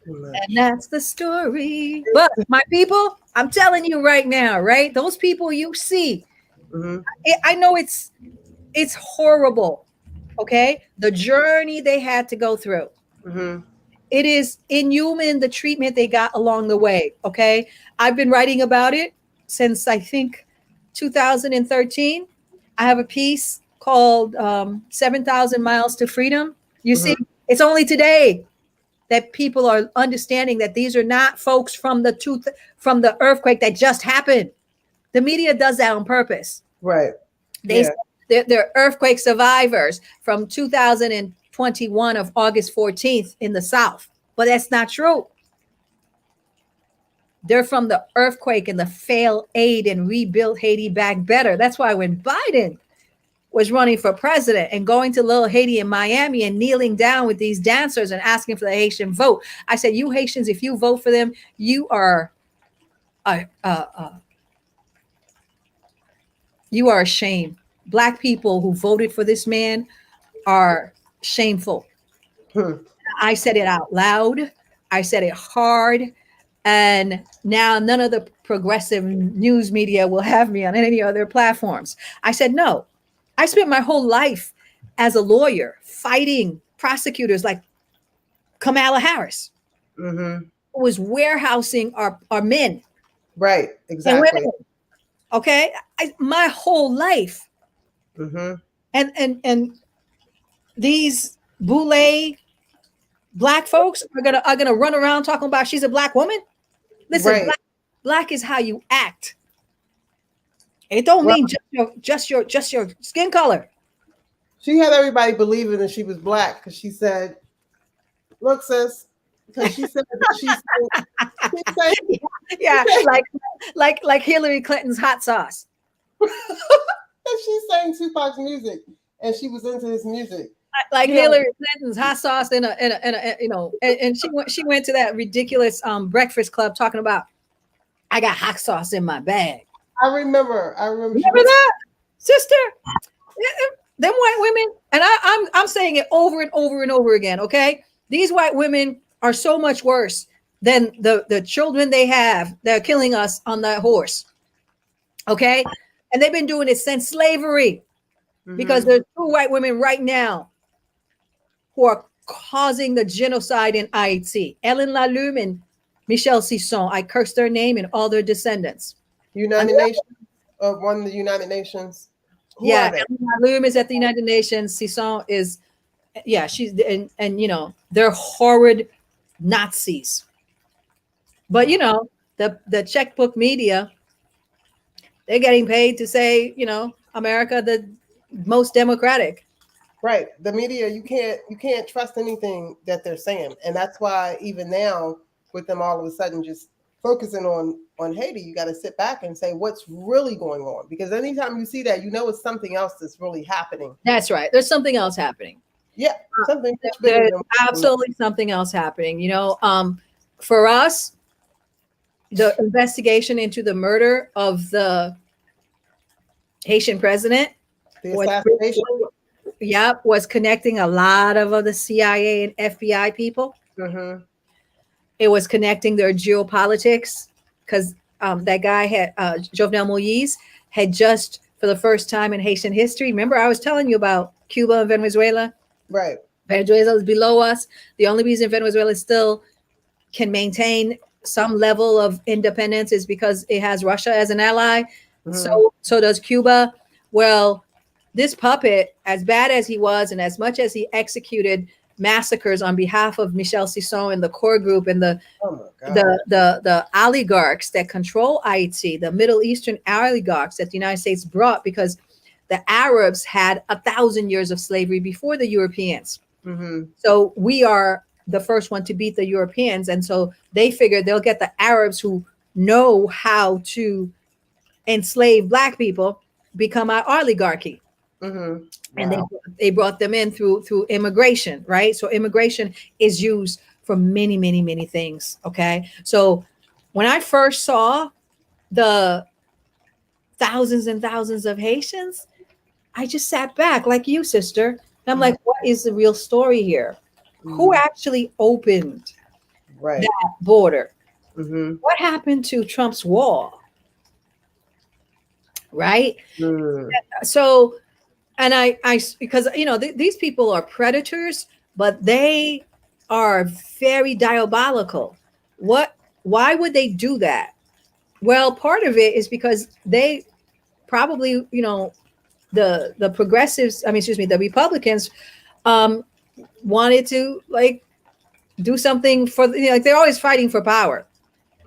And that's the story. But my people, I'm telling you right now, right? Those people you see, I know it's horrible. Okay. The journey they had to go through. It is inhuman, the treatment they got along the way. Okay. I've been writing about it since I think 2013. I have a piece called 7,000 Miles to Freedom. You see, it's only today that people are understanding that these are not folks from the earthquake that just happened. The media does that on purpose. Right. They're earthquake survivors from 2021 of August 14th in the South. But that's not true. They're from the earthquake and the failed aid and rebuilt Haiti back better. That's why when Biden was running for president and going to Little Haiti in Miami and kneeling down with these dancers and asking for the Haitian vote, I said, you Haitians, if you vote for them, you are a shame. Black people who voted for this man are shameful. I said it out loud. I said it hard. And now none of the progressive news media will have me on any other platforms. I said, no, I spent my whole life as a lawyer fighting prosecutors like Kamala Harris, who was warehousing our men. Right, exactly. Okay, my whole life. And these boule black folks are gonna run around talking about she's a black woman. Listen, right. Black is how you act. It don't mean just your skin color. She had everybody believing that she was black because she said, "Look, sis," because she said like Hillary Clinton's hot sauce. And she sang Tupac's music, and she was into his music. Like Hillary Clinton's hot sauce and she went to that ridiculous Breakfast Club talking about, I got hot sauce in my bag. I remember that, sister. Them white women, and I'm saying it over and over and over again. Okay, these white women are so much worse than the children they have that are killing us on that horse. Okay. And they've been doing it since slavery, because there's 2 white women right now who are causing the genocide in Haiti. Ellen Lalume and Michel Sisson. I curse their name and all their descendants. United Nations, or one of the United Nations. Who Yeah, are they? Ellen Lalume is at the United Nations. Sisson is, yeah, she's, and you know, they're horrid Nazis. But you know, the checkbook media, they're getting paid to say, you know, America the most democratic. Right. The media, you can't trust anything that they're saying. And that's why even now, with them all of a sudden just focusing on Haiti, you got to sit back and say what's really going on. Because anytime you see that, you know it's something else that's really happening. That's right. There's something else happening. Yeah, something much bigger There's than absolutely something else happening. You know, for us, the investigation into the murder of the Haitian president the assassination. was connecting a lot of the CIA and FBI people. Mm-hmm. It was connecting their geopolitics, because that guy had Jovenel Moïse had just, for the first time in Haitian history, remember I was telling you about Cuba and Venezuela? Right. Venezuela is below us. The only reason Venezuela still can maintain some level of independence is because it has Russia as an ally. Mm-hmm. So does Cuba. Well, this puppet, as bad as he was, and as much as he executed massacres on behalf of Michel Sisson and the core group and the oligarchs that control Haiti, the Middle Eastern oligarchs that the United States brought, because the Arabs had 1,000 years of slavery before the Europeans. Mm-hmm. So we are the first one to beat the Europeans. And so they figured they'll get the Arabs who know how to enslave Black people, become our oligarchy. Mm-hmm. Wow. And they brought them in through immigration, right? So immigration is used for many, many, many things. Okay. So when I first saw the thousands and thousands of Haitians, I just sat back like you, sister. And I'm like, what is the real story here? Mm-hmm. Who actually opened that border? Mm-hmm. What happened to Trump's wall? Right. Mm. So, and I because, you know, these people are predators, but they are very diabolical. Why would they do that? Well, part of it is because they probably, you know, the progressives, the Republicans wanted to like do something for, you know, like they're always fighting for power.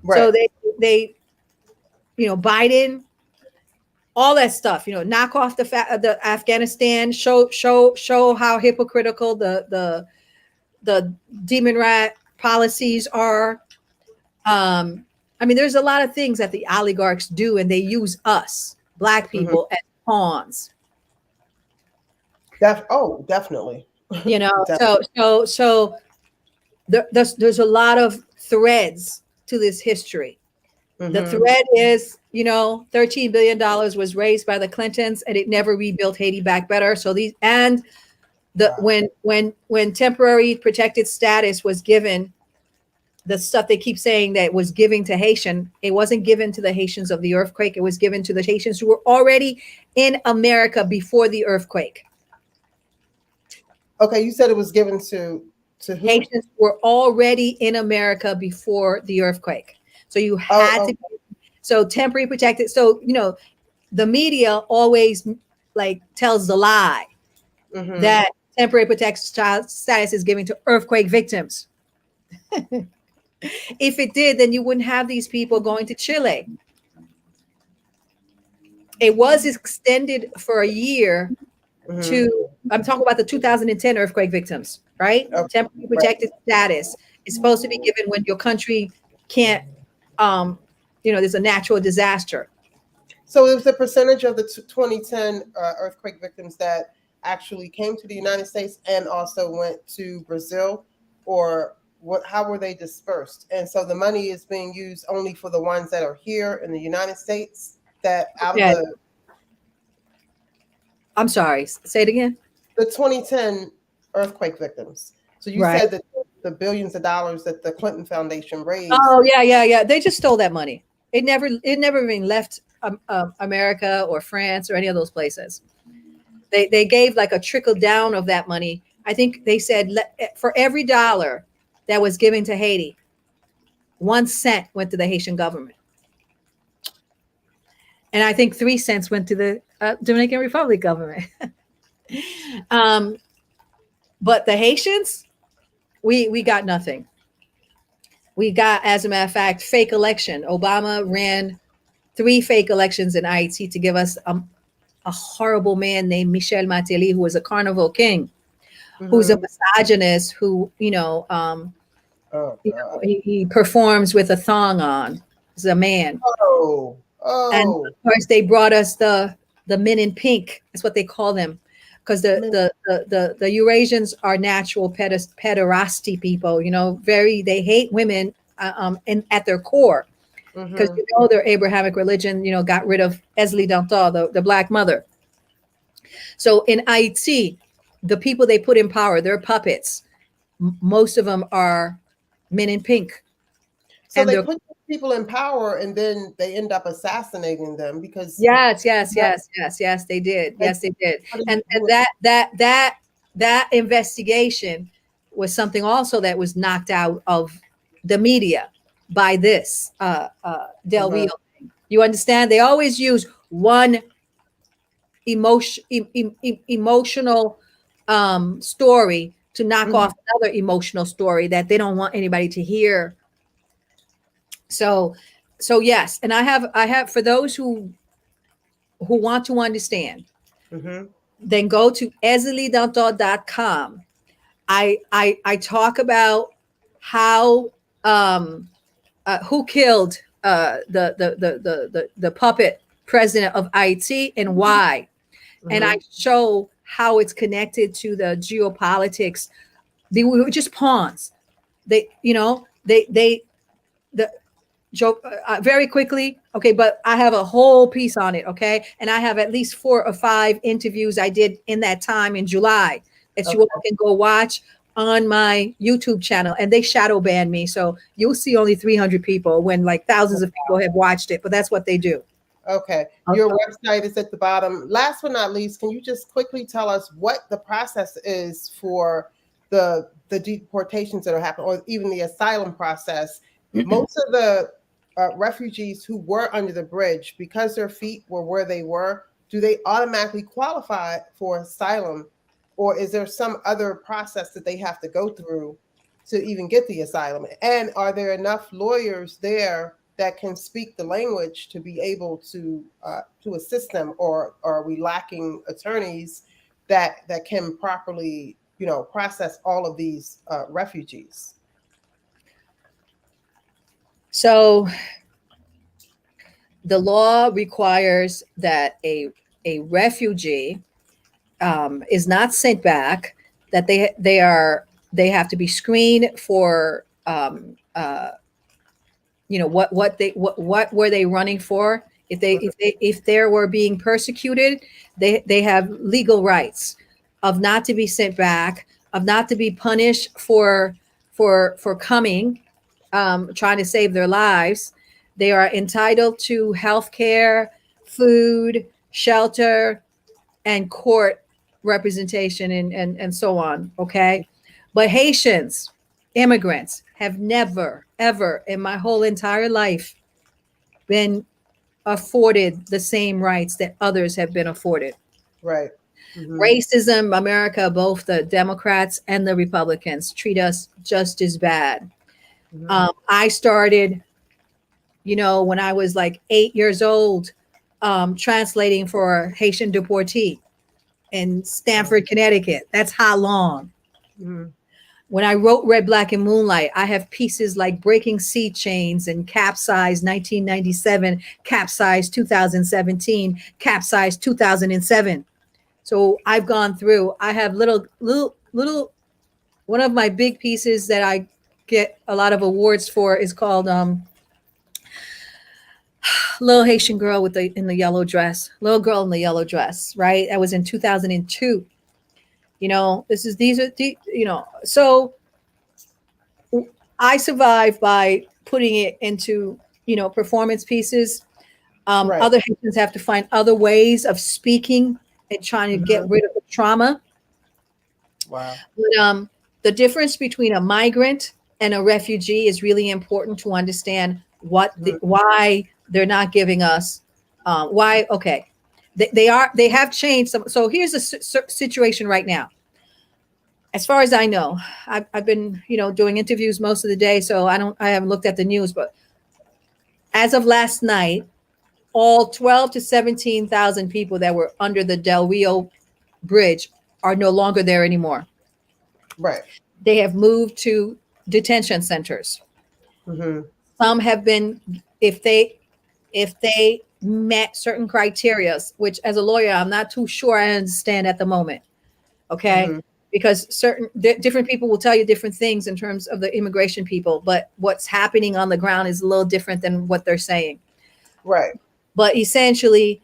Right. So they, you know, Biden, all that stuff, you know, knock off the Afghanistan, show how hypocritical the demon rat policies are. I mean, there's a lot of things that the oligarchs do, and they use us, Black people, as pawns. Definitely. You know, so there's a lot of threads to this history. Mm-hmm. The thread is, you know, $13 billion was raised by the Clintons, and it never rebuilt Haiti back better. So when temporary protected status was given, the stuff they keep saying that was given to Haitian, it wasn't given to the Haitians of the earthquake. It was given to the Haitians who were already in America before the earthquake. Okay, you said it was given to who? Haitians were already in America before the earthquake. So you had to, so temporary protected. So, you know, the media always like tells the lie that temporary protected status is given to earthquake victims. If it did, then you wouldn't have these people going to Chile. It was extended for a year to, I'm talking about the 2010 earthquake victims, right? Temporary protected status is supposed to be given when your country can't, you know, there's a natural disaster. So it was a percentage of the 2010 earthquake victims that actually came to the United States and also went to Brazil, or what? How were they dispersed? And so the money is being used only for the ones that are here in the United States. That out of the. I'm sorry. Say it again. The 2010 earthquake victims. So you said that the billions of dollars that the Clinton Foundation raised. Oh yeah. They just stole that money. It never even left America or France or any of those places. They gave like a trickle down of that money. I think they said for every dollar that was given to Haiti, 1 cent went to the Haitian government. And I think 3 cents went to the Dominican Republic government. But the Haitians, we got nothing. We got, as a matter of fact, fake election. Obama ran 3 fake elections in Haiti to give us a horrible man named Michel Martelly, who was a carnival king, who's a misogynist, who, he performs with a thong on. He's a man. And of course, they brought us the men in pink. That's what they call them, because the Eurasians are natural pederasty people. They hate women and at their core, because their Abrahamic religion got rid of Èzili Dantò, the black mother. So in Haiti, the people they put in power, they're puppets. Most of them are men in pink. So they put people in power and then they end up assassinating them because yes, they did. Yes, they did. And that investigation was something also that was knocked out of the media by this Del Rio. You understand? They always use one emotional story to knock off another emotional story that they don't want anybody to hear. So yes, and I have for those who want to understand, then go to EziliDantò.com. I talk about how who killed the puppet president of Haiti and why, and I show how it's connected to the geopolitics. They were just pawns. Very quickly, okay, but I have a whole piece on it, okay, and I have at least 4 or 5 interviews I did in that time in July that you all can go watch on my YouTube channel, and they shadow banned me, so you'll see only 300 people when like thousands of people have watched it, but that's what they do. Okay, your website is at the bottom. Last but not least, can you just quickly tell us what the process is for the deportations that are happening, or even the asylum process? Most of the refugees who were under the bridge, because their feet were where they were, do they automatically qualify for asylum, or is there some other process that they have to go through to even get the asylum? And are there enough lawyers there that can speak the language to be able to assist them, or are we lacking attorneys that can properly process all of these refugees? So the law requires that a refugee is not sent back, that they have to be screened for what were they running for? If they were being persecuted, they have legal rights of not to be sent back, of not to be punished for coming, trying to save their lives. They are entitled to health care, food, shelter, and court representation and so on. Okay. But Haitians, immigrants, have never, ever in my whole entire life been afforded the same rights that others have been afforded. Right. Racism, America, both the Democrats and the Republicans treat us just as bad. I started, when I was like 8 years old, translating for a Haitian deportee in Stamford, Connecticut. That's how long. When I wrote Red, Black, and Moonlight, I have pieces like Breaking Sea Chains and Capsize 1997, Capsize 2017, Capsize 2007. So I've gone through, I have little, one of my big pieces that I get a lot of awards for is called Little Haitian Girl in the Yellow Dress, Little Girl in the Yellow Dress, right? That was in 2002. So I survived by putting it into, performance pieces. Right. Other Haitians have to find other ways of speaking and trying to get rid of the trauma. Wow. But the difference between a migrant and a refugee is really important to understand why they're not giving us why. Okay, they have changed some. So here's the situation right now. As far as I know, I've been doing interviews most of the day, so I haven't looked at the news, but as of last night, all 12 to 17,000 people that were under the Del Rio Bridge are no longer there anymore. Right. They have moved to detention centers. Some have been, if they met certain criteria, which as a lawyer, I'm not too sure I understand at the moment. Okay. Because different people will tell you different things in terms of the immigration people, but what's happening on the ground is a little different than what they're saying. Right. But essentially,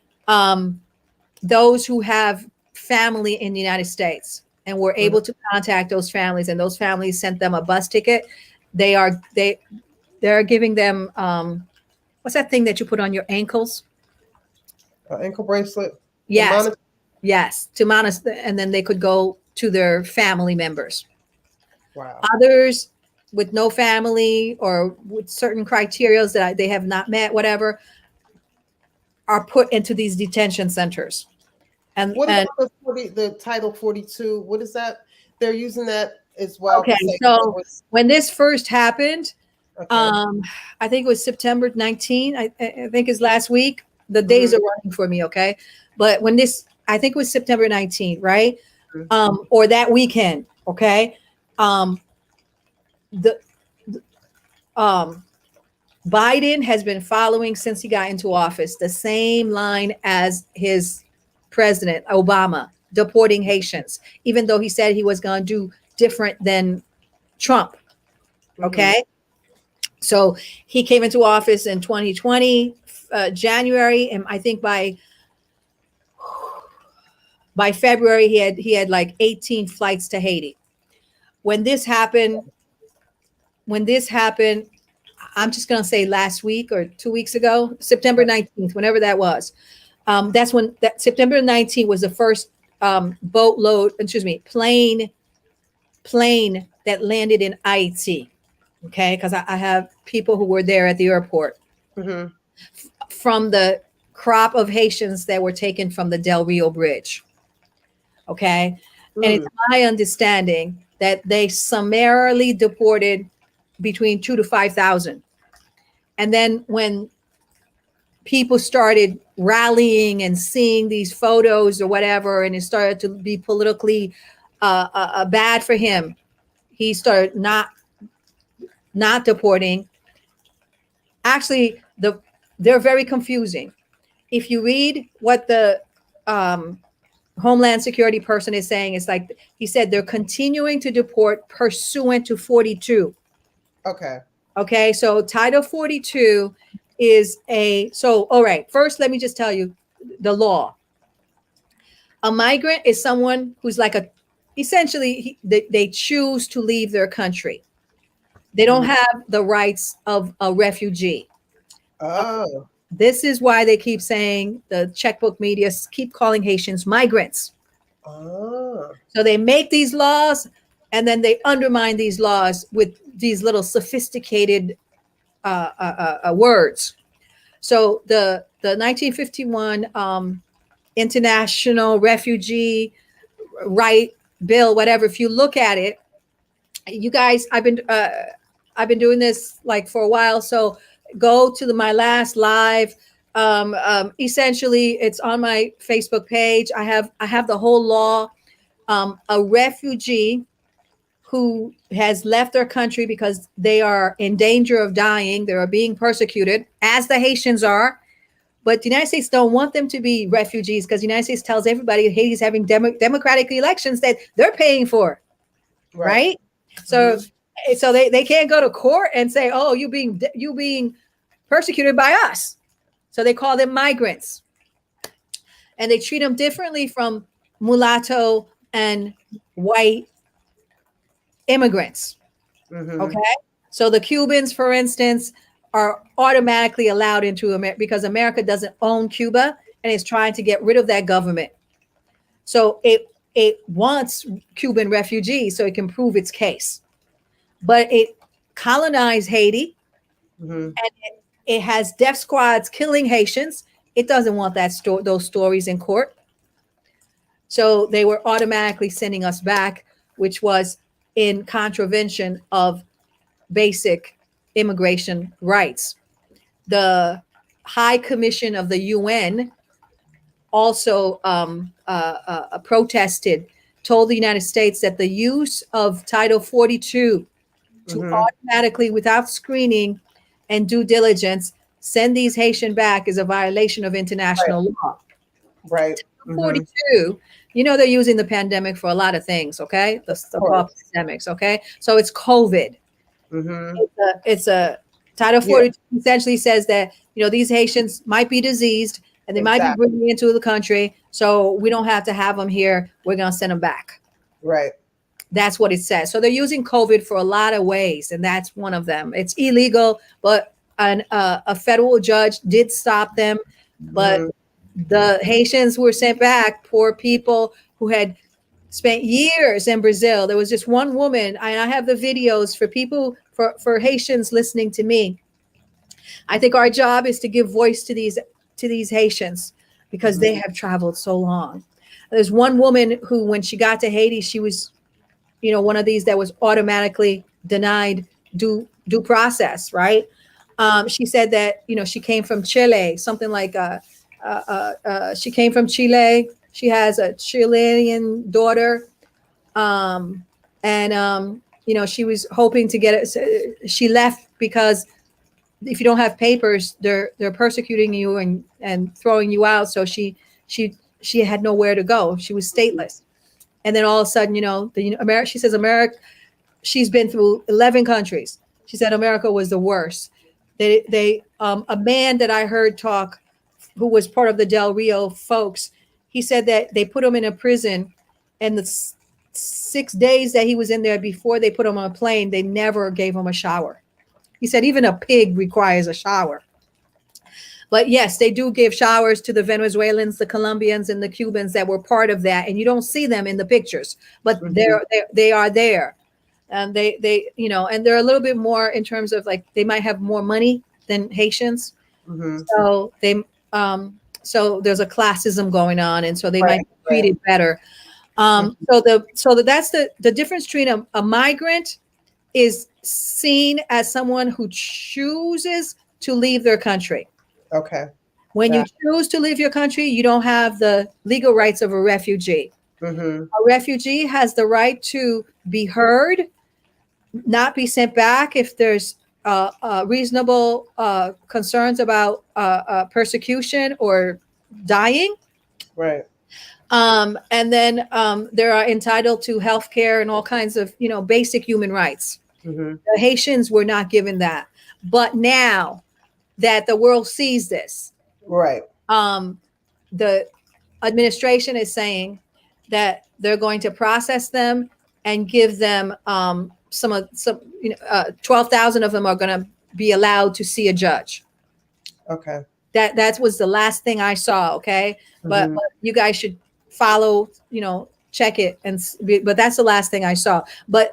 those who have family in the United States and were able to contact those families, and those families sent them a bus ticket, they're giving them what's that thing that you put on your ankles? Ankle bracelet. Yes. Yes. To monitor, and then they could go to their family members. Wow. Others with no family or with certain criteria that they have not met, whatever, are put into these detention centers. And what about the Title 42? What is that? They're using that as well. Okay, so when this first happened, I think it was September 19. I think is last week. The days are running for me, okay? But when this, I think it was September 19, right? Or that weekend, okay? Biden has been following, since he got into office, the same line as his president, Obama, deporting Haitians, even though he said he was going to do different than Trump, okay? So he came into office in 2020, January, and I think by February, he had like 18 flights to Haiti. When this happened, I'm just going to say last week or 2 weeks ago, September 19th, whenever that was. That's when September 19th was the first plane that landed in Haiti. Okay, because I have people who were there at the airport from the crop of Haitians that were taken from the Del Rio Bridge. Okay. And it's my understanding that they summarily deported between 2,000 to 5,000. And then when people started rallying and seeing these photos or whatever, and it started to be politically bad for him, he started not deporting. Actually, they're very confusing. If you read what the Homeland Security person is saying, it's like he said they're continuing to deport pursuant to 42. Okay, so Title 42 is all right, first let me just tell you the law. A migrant is someone who's like essentially they choose to leave their country. They don't have the rights of a refugee. This is why they keep saying, the checkbook media keep calling Haitians migrants. So they make these laws and then they undermine these laws with these little sophisticated words. So the 1951 International Refugee Right Bill, whatever, if you look at it, you guys, I've been doing this like for a while. So go to my last live. Essentially, it's on my Facebook page. I have the whole law. A refugee who has left their country because they are in danger of dying, they are being persecuted, as the Haitians are. But the United States don't want them to be refugees, because the United States tells everybody Haiti's having democratic elections that they're paying for, right? So they can't go to court and say, oh, you being persecuted by us. So they call them migrants. And they treat them differently from mulatto and white immigrants. Okay. So the Cubans, for instance, are automatically allowed into America because America doesn't own Cuba and is trying to get rid of that government. So it wants Cuban refugees so it can prove its case. But it colonized Haiti, and it has death squads killing Haitians. It doesn't want those stories in court. So they were automatically sending us back, which was in contravention of basic immigration rights. The High Commission of the UN also protested, told the United States that the use of Title 42 to automatically, without screening and due diligence, send these Haitian back is a violation of international law. Right. 42, you know, they're using the pandemic for a lot of things, okay? The pandemics, okay? So it's COVID. It's a Title 42 essentially says that, you know, these Haitians might be diseased and they might be bringing into the country, so we don't have to have them here. We're going to send them back. Right. That's what it says. So they're using COVID for a lot of ways, and that's one of them. It's illegal, but a federal judge did stop them. But the Haitians were sent back, poor people who had spent years in Brazil. There was just one woman, and I have the videos for people, for Haitians listening to me. I think our job is to give voice to these Haitians because they have traveled so long. There's one woman who, when she got to Haiti, she was, you know, one of these that was automatically denied due process, right? She said that, you know, she came from Chile, something like she came from Chile. She has a Chilean daughter. You know, she was hoping to get it. She left because if you don't have papers, they're persecuting you and throwing you out. So she had nowhere to go. She was stateless. And then all of a sudden, you know, she says America, she's been through 11 countries. She said America was the worst. A man that I heard talk, who was part of the Del Rio folks, he said that they put him in a prison, and the 6 days that he was in there before they put him on a plane, they never gave him a shower. He said even a pig requires a shower. But yes, they do give showers to the Venezuelans, the Colombians, and the Cubans that were part of that. And you don't see them in the pictures, but they are there. And they, you know, and they're a little bit more in terms of, like, they might have more money than Haitians. So so there's a classism going on, and so they might be treated better. So that's the difference between a migrant is seen as someone who chooses to leave their country. Okay. When you choose to leave your country, you don't have the legal rights of a refugee. A refugee has the right to be heard, not be sent back if there's reasonable concerns about persecution or dying. Right. And then they are entitled to health care and all kinds of, you know, basic human rights. The Haitians were not given that. But now that the world sees this, right, the administration is saying that they're going to process them and give them some 12,000 of them are going to be allowed to see a judge. Okay. That was the last thing I saw. Okay. But you guys should follow, you know, check it. But that's the last thing I saw. But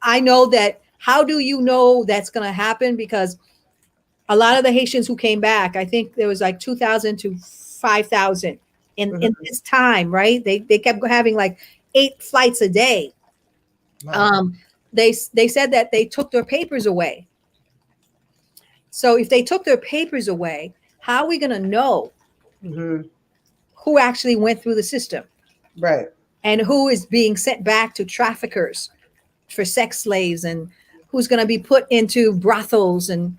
I know that, how do you know that's going to happen? Because a lot of the Haitians who came back, I think there was like 2,000 to 5,000 in this time, right? They kept having like 8 flights a day. Wow. They said that they took their papers away. So if they took their papers away, how are we going to know who actually went through the system? Right. And who is being sent back to traffickers for sex slaves, and who's going to be put into brothels, and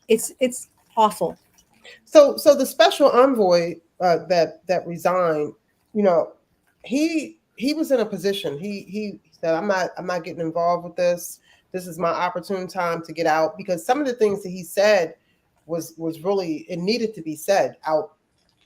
it's awful. So the special envoy that resigned, you know, he was in a position. He said, I'm not getting involved with this. This is my opportune time to get out, because some of the things that he said was really, it needed to be said out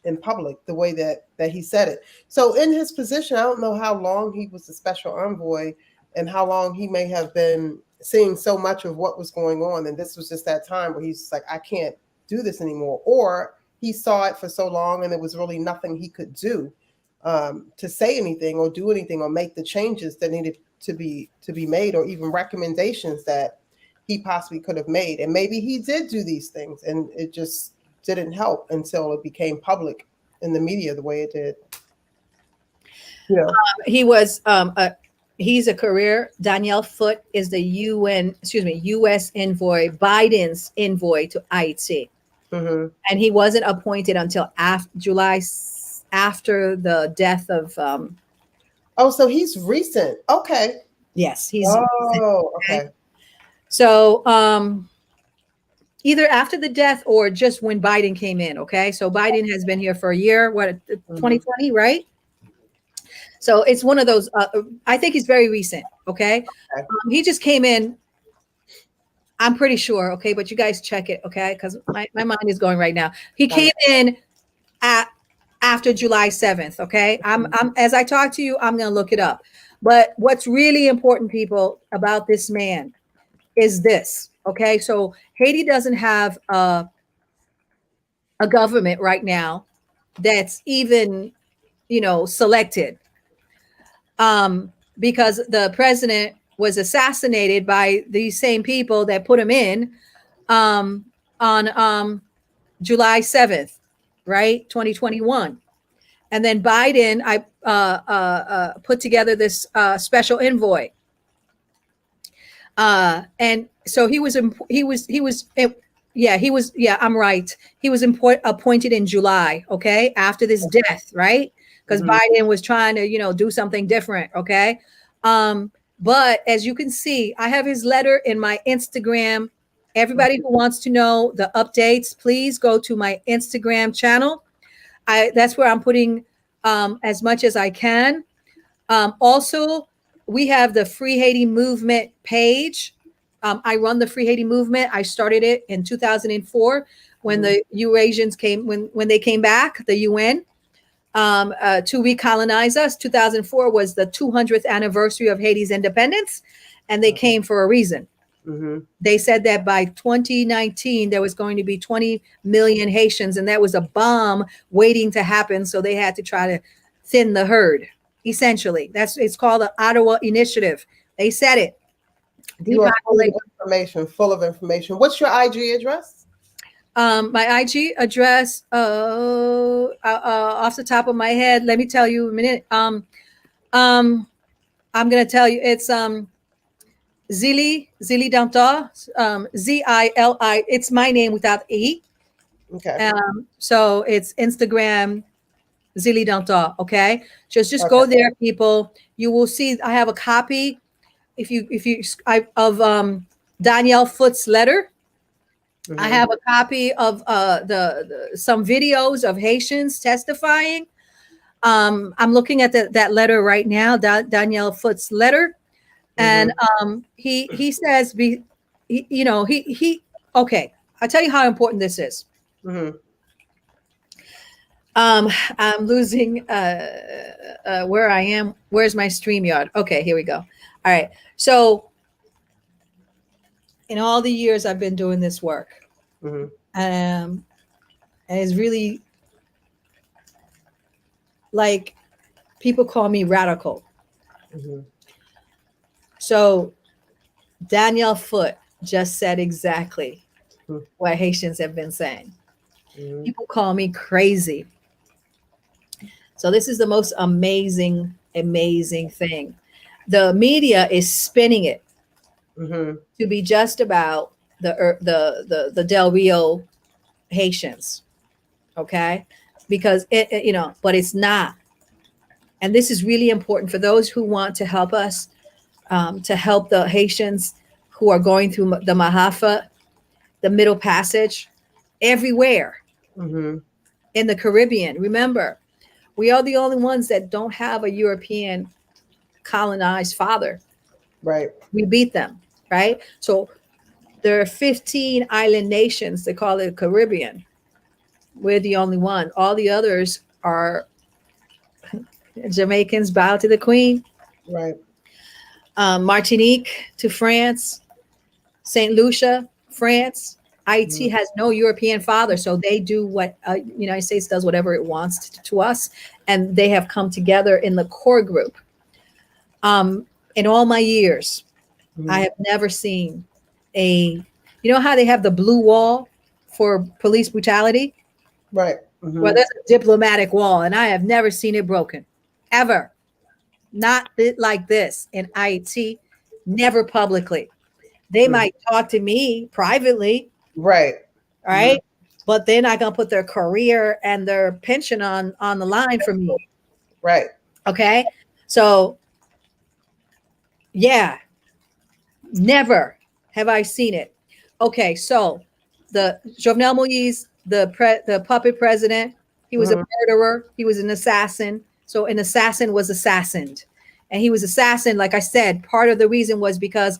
in public the way that he said it. So in his position, I don't know how long he was the special envoy and how long he may have been seeing so much of what was going on, and this was just that time where he's like, I can't do this anymore. Or he saw it for so long and there was really nothing he could do to say anything or do anything or make the changes that needed to be made, or even recommendations that he possibly could have made. And maybe he did do these things and it just didn't help until it became public in the media the way it did. Yeah. He was he's a career. Daniel Foote is the U.S. envoy, Biden's envoy to Haiti. Mm-hmm. And he wasn't appointed until July, after the death of. So he's recent. Okay. Yes, he's. Oh, okay. So either after the death or just when Biden came in. Okay, so Biden has been here for a year. What, 2020, right? So it's one of those. I think he's very recent. Okay, he just came in. I'm pretty sure. Okay, but you guys check it. Okay, because my mind is going right now. He came in after July 7th. Okay, I'm as I talk to you, I'm gonna look it up. But what's really important, people, about this man is this. Okay, so Haiti doesn't have a government right now that's even, selected, because the president was assassinated by these same people that put him in on July 7th, right, 2021. And then Biden, put together this special envoy. And so he was, I'm right. He was appointed in July. Okay. After this death, right? Because Biden was trying to, do something different. Okay. But as you can see, I have his letter in my Instagram. Everybody who wants to know the updates, please go to my Instagram channel. That's where I'm putting as much as I can. Also, we have the Free Haiti movement page. I run the Free Haiti movement. I started it in 2004 when the Eurasians came, when they came back, the UN, to recolonize us. 2004 was the 200th anniversary of Haiti's independence, and they came for a reason. They said that by 2019, there was going to be 20 million Haitians, and that was a bomb waiting to happen. So they had to try to thin the herd. Essentially, it's called the Ottawa Initiative. They said it. You are full of information. What's your IG address? My IG address, off the top of my head, let me tell you a minute. I'm gonna tell you it's Èzili Dantò, Zili. It's my name without E. Okay. So it's Instagram. Èzili Dantò, okay? Just go there, people. You will see I have a copy of Daniel Foote's letter. I have a copy of some videos of Haitians testifying. I'm looking at that letter right now, Daniel Foote's letter, and he says okay. I'll tell you how important this is. I'm losing where I am. Where's my StreamYard? Okay, here we go. All right. So in all the years I've been doing this work, and it's really like people call me radical. So Daniel Foote just said exactly what Haitians have been saying. People call me crazy. So this is the most amazing thing. The media is spinning it to be just about the Del Rio Haitians, okay? Because but it's not. And this is really important for those who want to help us, to help the Haitians who are going through the Mahafa, the Middle Passage, everywhere in the Caribbean. Remember, we are the only ones that don't have a European colonized father. Right. We beat them, right? So there are 15 island nations. They call it the Caribbean. We're the only one. All the others are Jamaicans bow to the Queen. Right. Martinique to France. St. Lucia, France. Haiti has no European father, so they do what United States does, whatever it wants to us, and they have come together in the core group. In all my years, I have never seen you know how they have the blue wall for police brutality? Right. Well, there's a diplomatic wall, and I have never seen it broken, ever. Not like this in Haiti, never publicly. They might talk to me privately, Right. right? But they're not gonna put their career and their pension on the line for me. Right. Okay. So yeah, never have I seen it. Okay, so the Jovenel Moïse, the puppet president, he was a murderer, he was an assassin. So an assassin was assassinated. And he was assassinated, like I said, part of the reason was because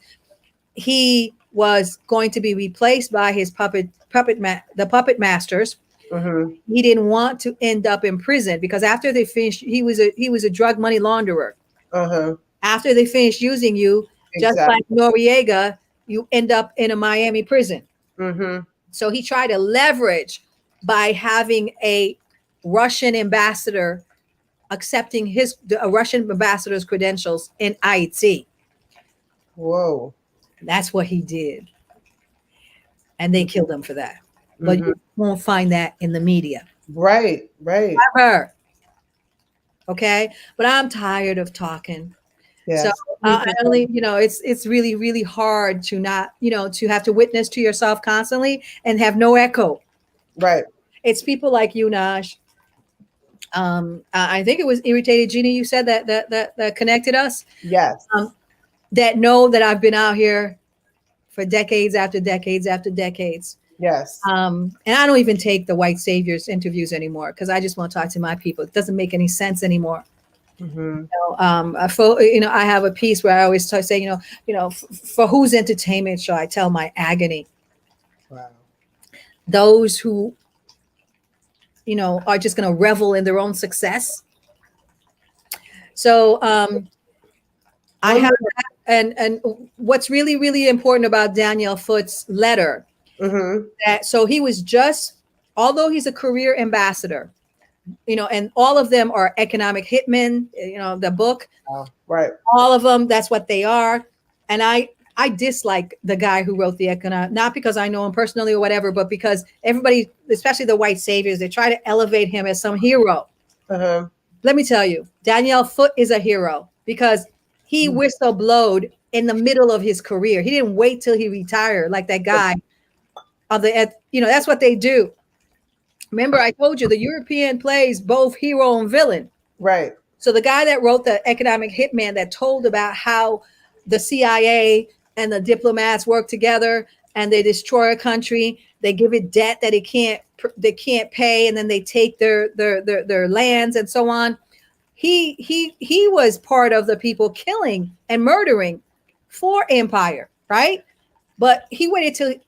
he was going to be replaced by his puppet masters. He didn't want to end up in prison because after they finished, he was a drug money launderer. After they finished using you, just like Noriega, you end up in a Miami prison. So he tried to leverage by having a Russian ambassador accepting a Russian ambassador's credentials in Haiti. Whoa. That's what he did. And they killed him for that. But you won't find that in the media. Right. Right. Ever. Okay. But I'm tired of talking. Yes. So I only, it's really, really hard to not, to have to witness to yourself constantly and have no echo. Right. It's people like you, Naj. I think it was Irritated Genie. You said that connected us. Yes. That know that I've been out here for decades after decades after decades. Yes. And I don't even take the white saviors interviews anymore because I just want to talk to my people. It doesn't make any sense anymore. I have a piece where I always say, for whose entertainment shall I tell my agony? Wow. Those who, are just going to revel in their own success. So I have that. And what's really, really important about Daniel Foote's letter, so he was although he's a career ambassador, and all of them are economic hitmen, the book, right. All of them, that's what they are. And I dislike the guy who wrote the economic, not because I know him personally or whatever, but because everybody, especially the white saviors, they try to elevate him as some hero. Let me tell you, Daniel Foote is a hero because he whistleblowed in the middle of his career. He didn't wait till he retired like that guy. That's what they do. Remember, I told you the European plays both hero and villain. Right. So the guy that wrote the economic hitman that told about how the CIA and the diplomats work together and they destroy a country, they give it debt that they can't pay, and then they take their lands and so on. He was part of the people killing and murdering for empire, right? But he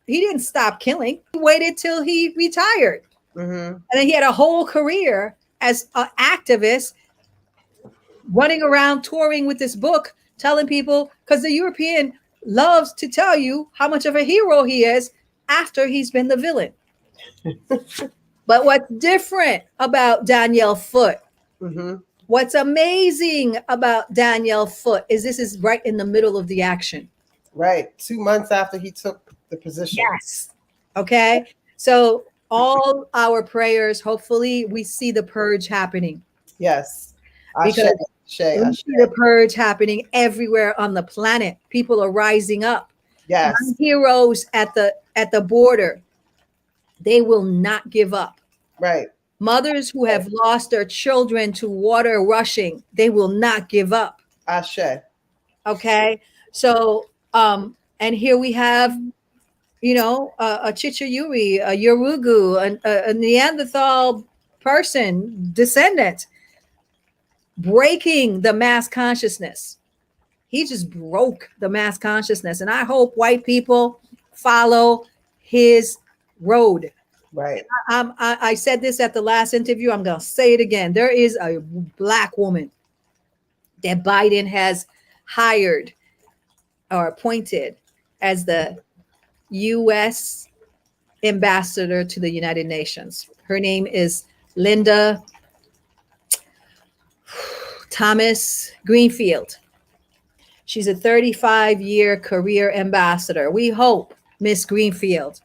didn't stop killing. He waited till he retired. And then he had a whole career as an activist running around touring with this book, telling people, because the European loves to tell you how much of a hero he is after he's been the villain. But what's different about Daniel Foote, what's amazing about Daniel Foote is this is right in the middle of the action. Right. 2 months after he took the position. Yes. Okay. So all our prayers, hopefully we see the purge happening. Yes. Because we see the purge happening everywhere on the planet. People are rising up. Yes. Heroes at the border. They will not give up. Right. Mothers who have lost their children to water rushing, they will not give up. Ashe. Okay. So, and here we have, a Chichayuri, a Yorugu, a Neanderthal person, descendant, breaking the mass consciousness. He just broke the mass consciousness. And I hope white people follow his road. Right. I said this at the last interview. I'm going to say it again. There is a Black woman that Biden has hired or appointed as the U.S. ambassador to the United Nations. Her name is Linda Thomas Greenfield. She's a 35-year career ambassador. We hope, Miss Greenfield.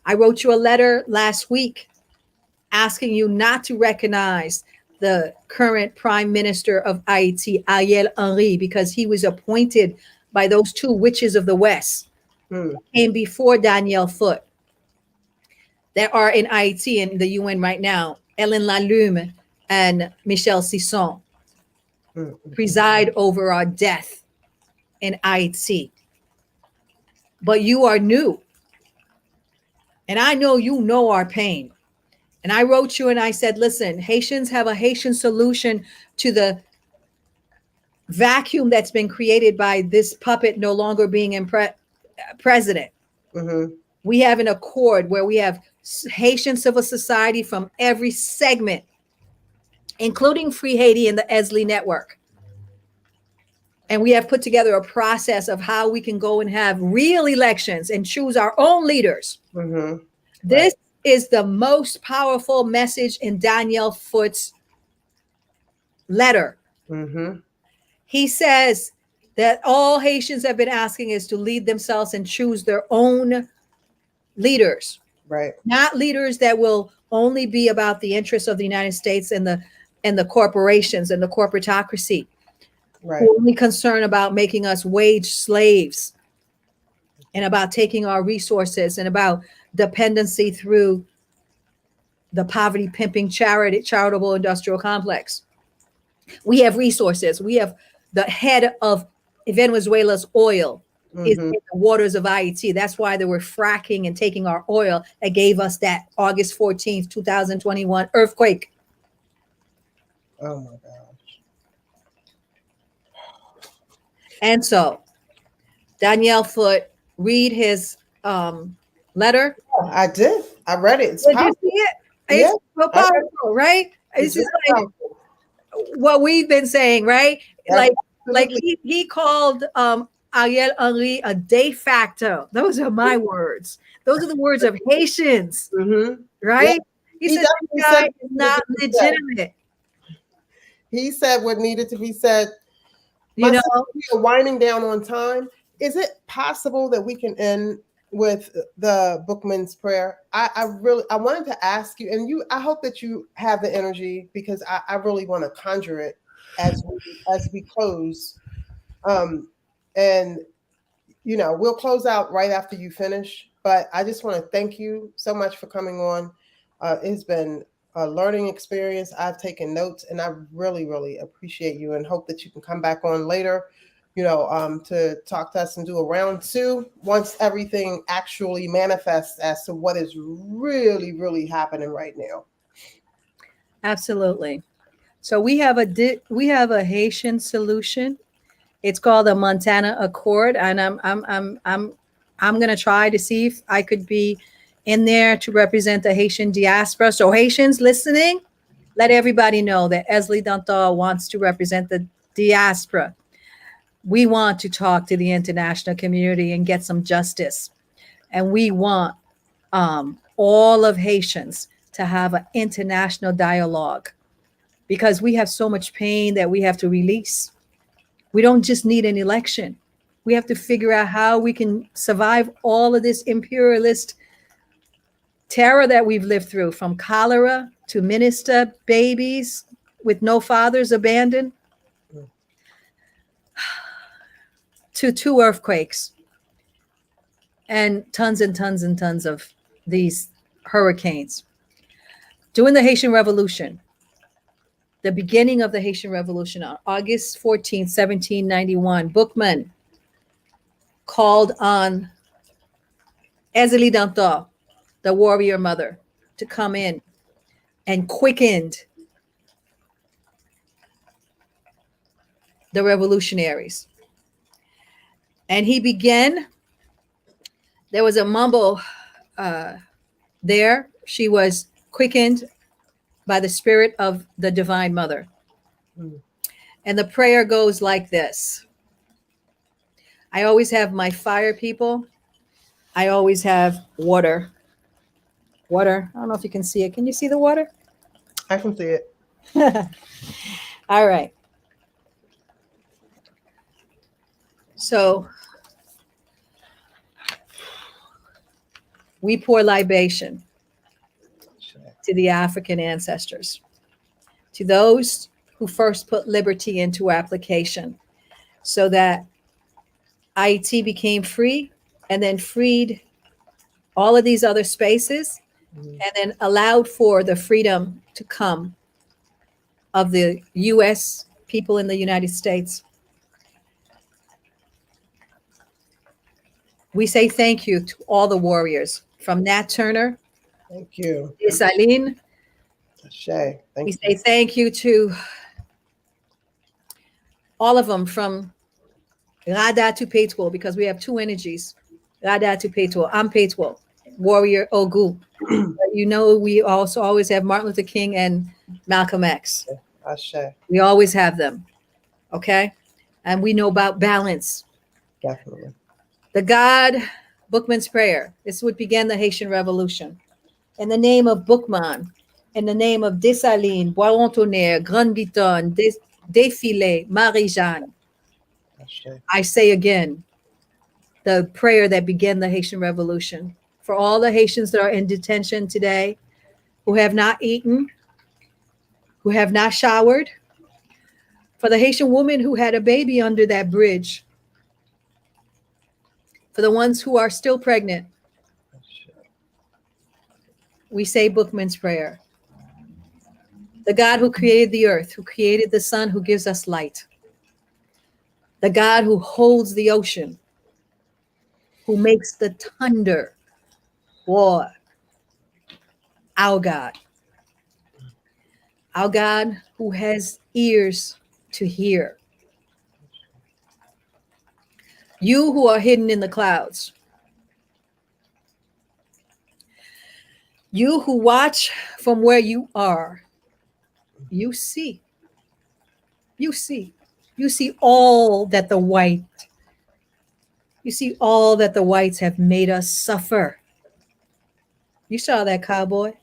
I wrote you a letter last week asking you not to recognize the current Prime Minister of Haiti, Ariel Henry, because he was appointed by those two witches of the West, came before Danielle Foote, that are in Haiti and the UN right now. Ellen Lalume and Michel Sisson preside over our death in Haiti. But you are new. And I know you know our pain. And I wrote you and I said, listen, Haitians have a Haitian solution to the vacuum that's been created by this puppet no longer being president. We have an accord where we have Haitian civil society from every segment, including FreeHaiti and the Èzili network. And we have put together a process of how we can go and have real elections and choose our own leaders. This is the most powerful message in Danielle Foote's letter. He says that all Haitians have been asking is to lead themselves and choose their own leaders. Right. Not leaders that will only be about the interests of the United States and the corporations and the corporatocracy. Right. We're only concerned about making us wage slaves and about taking our resources and about dependency through the poverty pimping charitable industrial complex. We have resources. We have the head of Venezuela's oil is in the waters of Haiti. That's why they were fracking and taking our oil that gave us that August 14th, 2021 earthquake. Oh my gosh. And so Danielle Foote, read his letter. Oh, I did. I read it. It's Did you powerful. see it? It's so powerful, right? It's just like what we've been saying, right? Like he called Ariel Henry a de facto. Those are my words. Those are the words of Haitians, right? He said this guy is not legitimate. He said what needed to be said. You know, we are winding down on time. Is it possible that we can end with the Bookman's prayer? I wanted to ask you, and I hope that you have the energy, because I really want to conjure it as we close. And we'll close out right after you finish. But I just want to thank you so much for coming on. It's been a learning experience. I've taken notes, and I really, really appreciate you, and hope that you can come back on later, to talk to us and do a round 2 once everything actually manifests as to what is really, really happening right now. Absolutely. So we have a Haitian solution. It's called the Montana Accord, and I'm going to try to see if I could be in there to represent the Haitian diaspora. So Haitians listening, let everybody know that Èzili Dantò wants to represent the diaspora. We want to talk to the international community and get some justice. And we want all of Haitians to have an international dialogue, because we have so much pain that we have to release. We don't just need an election. We have to figure out how we can survive all of this imperialist terror that we've lived through, from cholera to minister babies with no fathers abandoned, to 2 earthquakes and tons of these hurricanes. During the Haitian Revolution, the beginning of the Haitian Revolution, on August 14th, 1791, Bookman called on Èzili Dantò, the warrior mother, to come in, and quickened the revolutionaries. And he began, there was a mumble there. She was quickened by the spirit of the Divine Mother. And the prayer goes like this. I always have my fire people. I always have water. Water. I don't know if you can see it. Can you see the water? I can see it. All right. So we pour libation to the African ancestors, to those who first put liberty into application so that Haiti became free and then freed all of these other spaces and then allowed for the freedom to come of the U.S. people in the United States. We say thank you to all the warriors from Nat Turner, Thank you. Dessalines. Shay, We thank say thank you to all of them from Rada to Petuel, because we have two energies. Rada to Petuel. I'm Petuel, warrior Ogu. But you know, we also always have Martin Luther King and Malcolm X. Shay. We always have them. Okay? And we know about balance. Definitely. The God, Bookman's prayer. This would begin the Haitian Revolution. In the name of Bookman, in the name of Dessalines, Boiron-Tonnerre, Grand-Guiton, Défilé, Marie-Jeanne, Shay. I say again, the prayer that began the Haitian Revolution. For all the Haitians that are in detention today, who have not eaten, who have not showered, for the Haitian woman who had a baby under that bridge, for the ones who are still pregnant, we say Bookman's prayer. The God who created the earth, who created the sun, who gives us light. The God who holds the ocean, who makes the thunder roar. Our God. Our God who has ears to hear. You who are hidden in the clouds. You who watch from where you are. You see. You see. You see all that the white. You see all that the whites have made us suffer. You saw that, cowboy.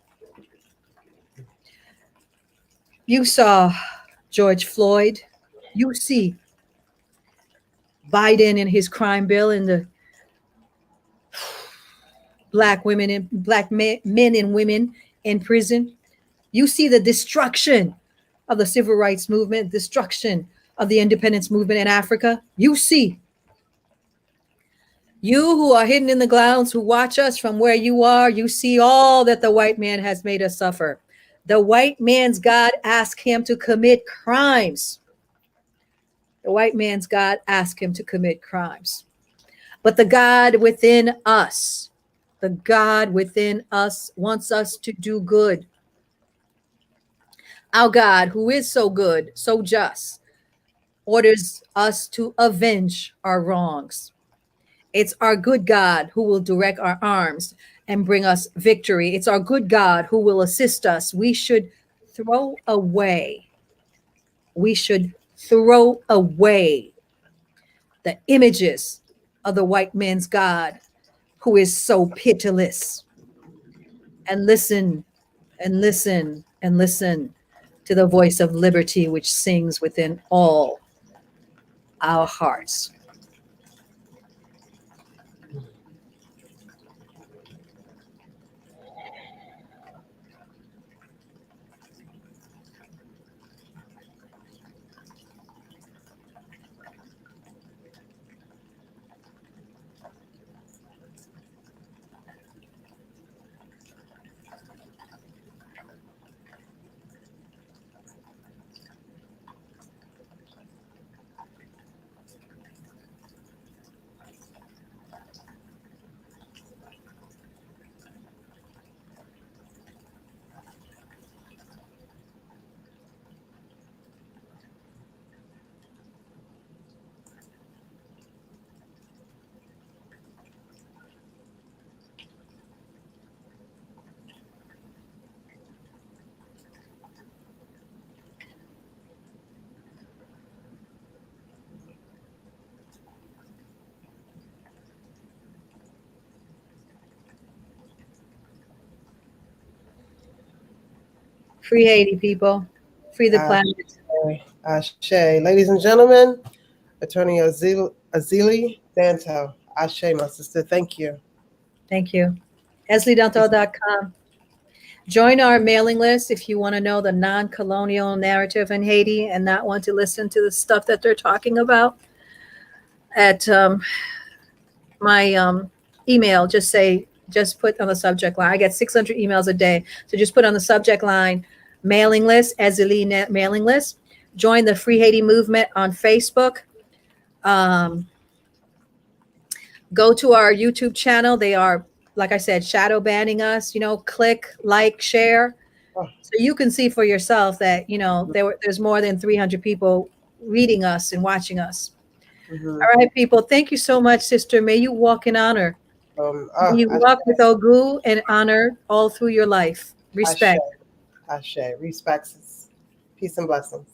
You saw George Floyd. You see Biden and his crime bill and the black women and black men and women in prison. You see the destruction of the civil rights movement, destruction of the independence movement in Africa. You see. You who are hidden in the clouds, who watch us from where you are, you see all that the white man has made us suffer. The white man's God asked him to commit crimes. The white man's God asked him to commit crimes. But the God within us, wants us to do good. Our God, who is so good, so just, orders us to avenge our wrongs. It's our good God who will direct our arms and bring us victory. It's our good God who will assist us. We should throw away the images of the white man's God who is so pitiless, and listen and listen and listen to the voice of liberty which sings within all our hearts. Free Haiti, people. Free the planet. Ashe. Ladies and gentlemen, Attorney Èzili Dantò. Ashe, my sister. Thank you. Thank you. EziliDantò.com. Join our mailing list if you want to know the non-colonial narrative in Haiti and not want to listen to the stuff that they're talking about. At my email, just put on the subject line. I get 600 emails a day. So just put on the subject line, mailing list, Èzili mailing list. Join the Free Haiti movement on Facebook. Go to our YouTube channel. They are, like I said, shadow banning us. Click, like, share, so you can see for yourself that there's more than 300 people reading us and watching us. Mm-hmm. All right, people. Thank you so much, sister. May you walk in honor. May you walk with Ogu and honor all through your life. Respect. Ashe. Respect. Peace and blessings.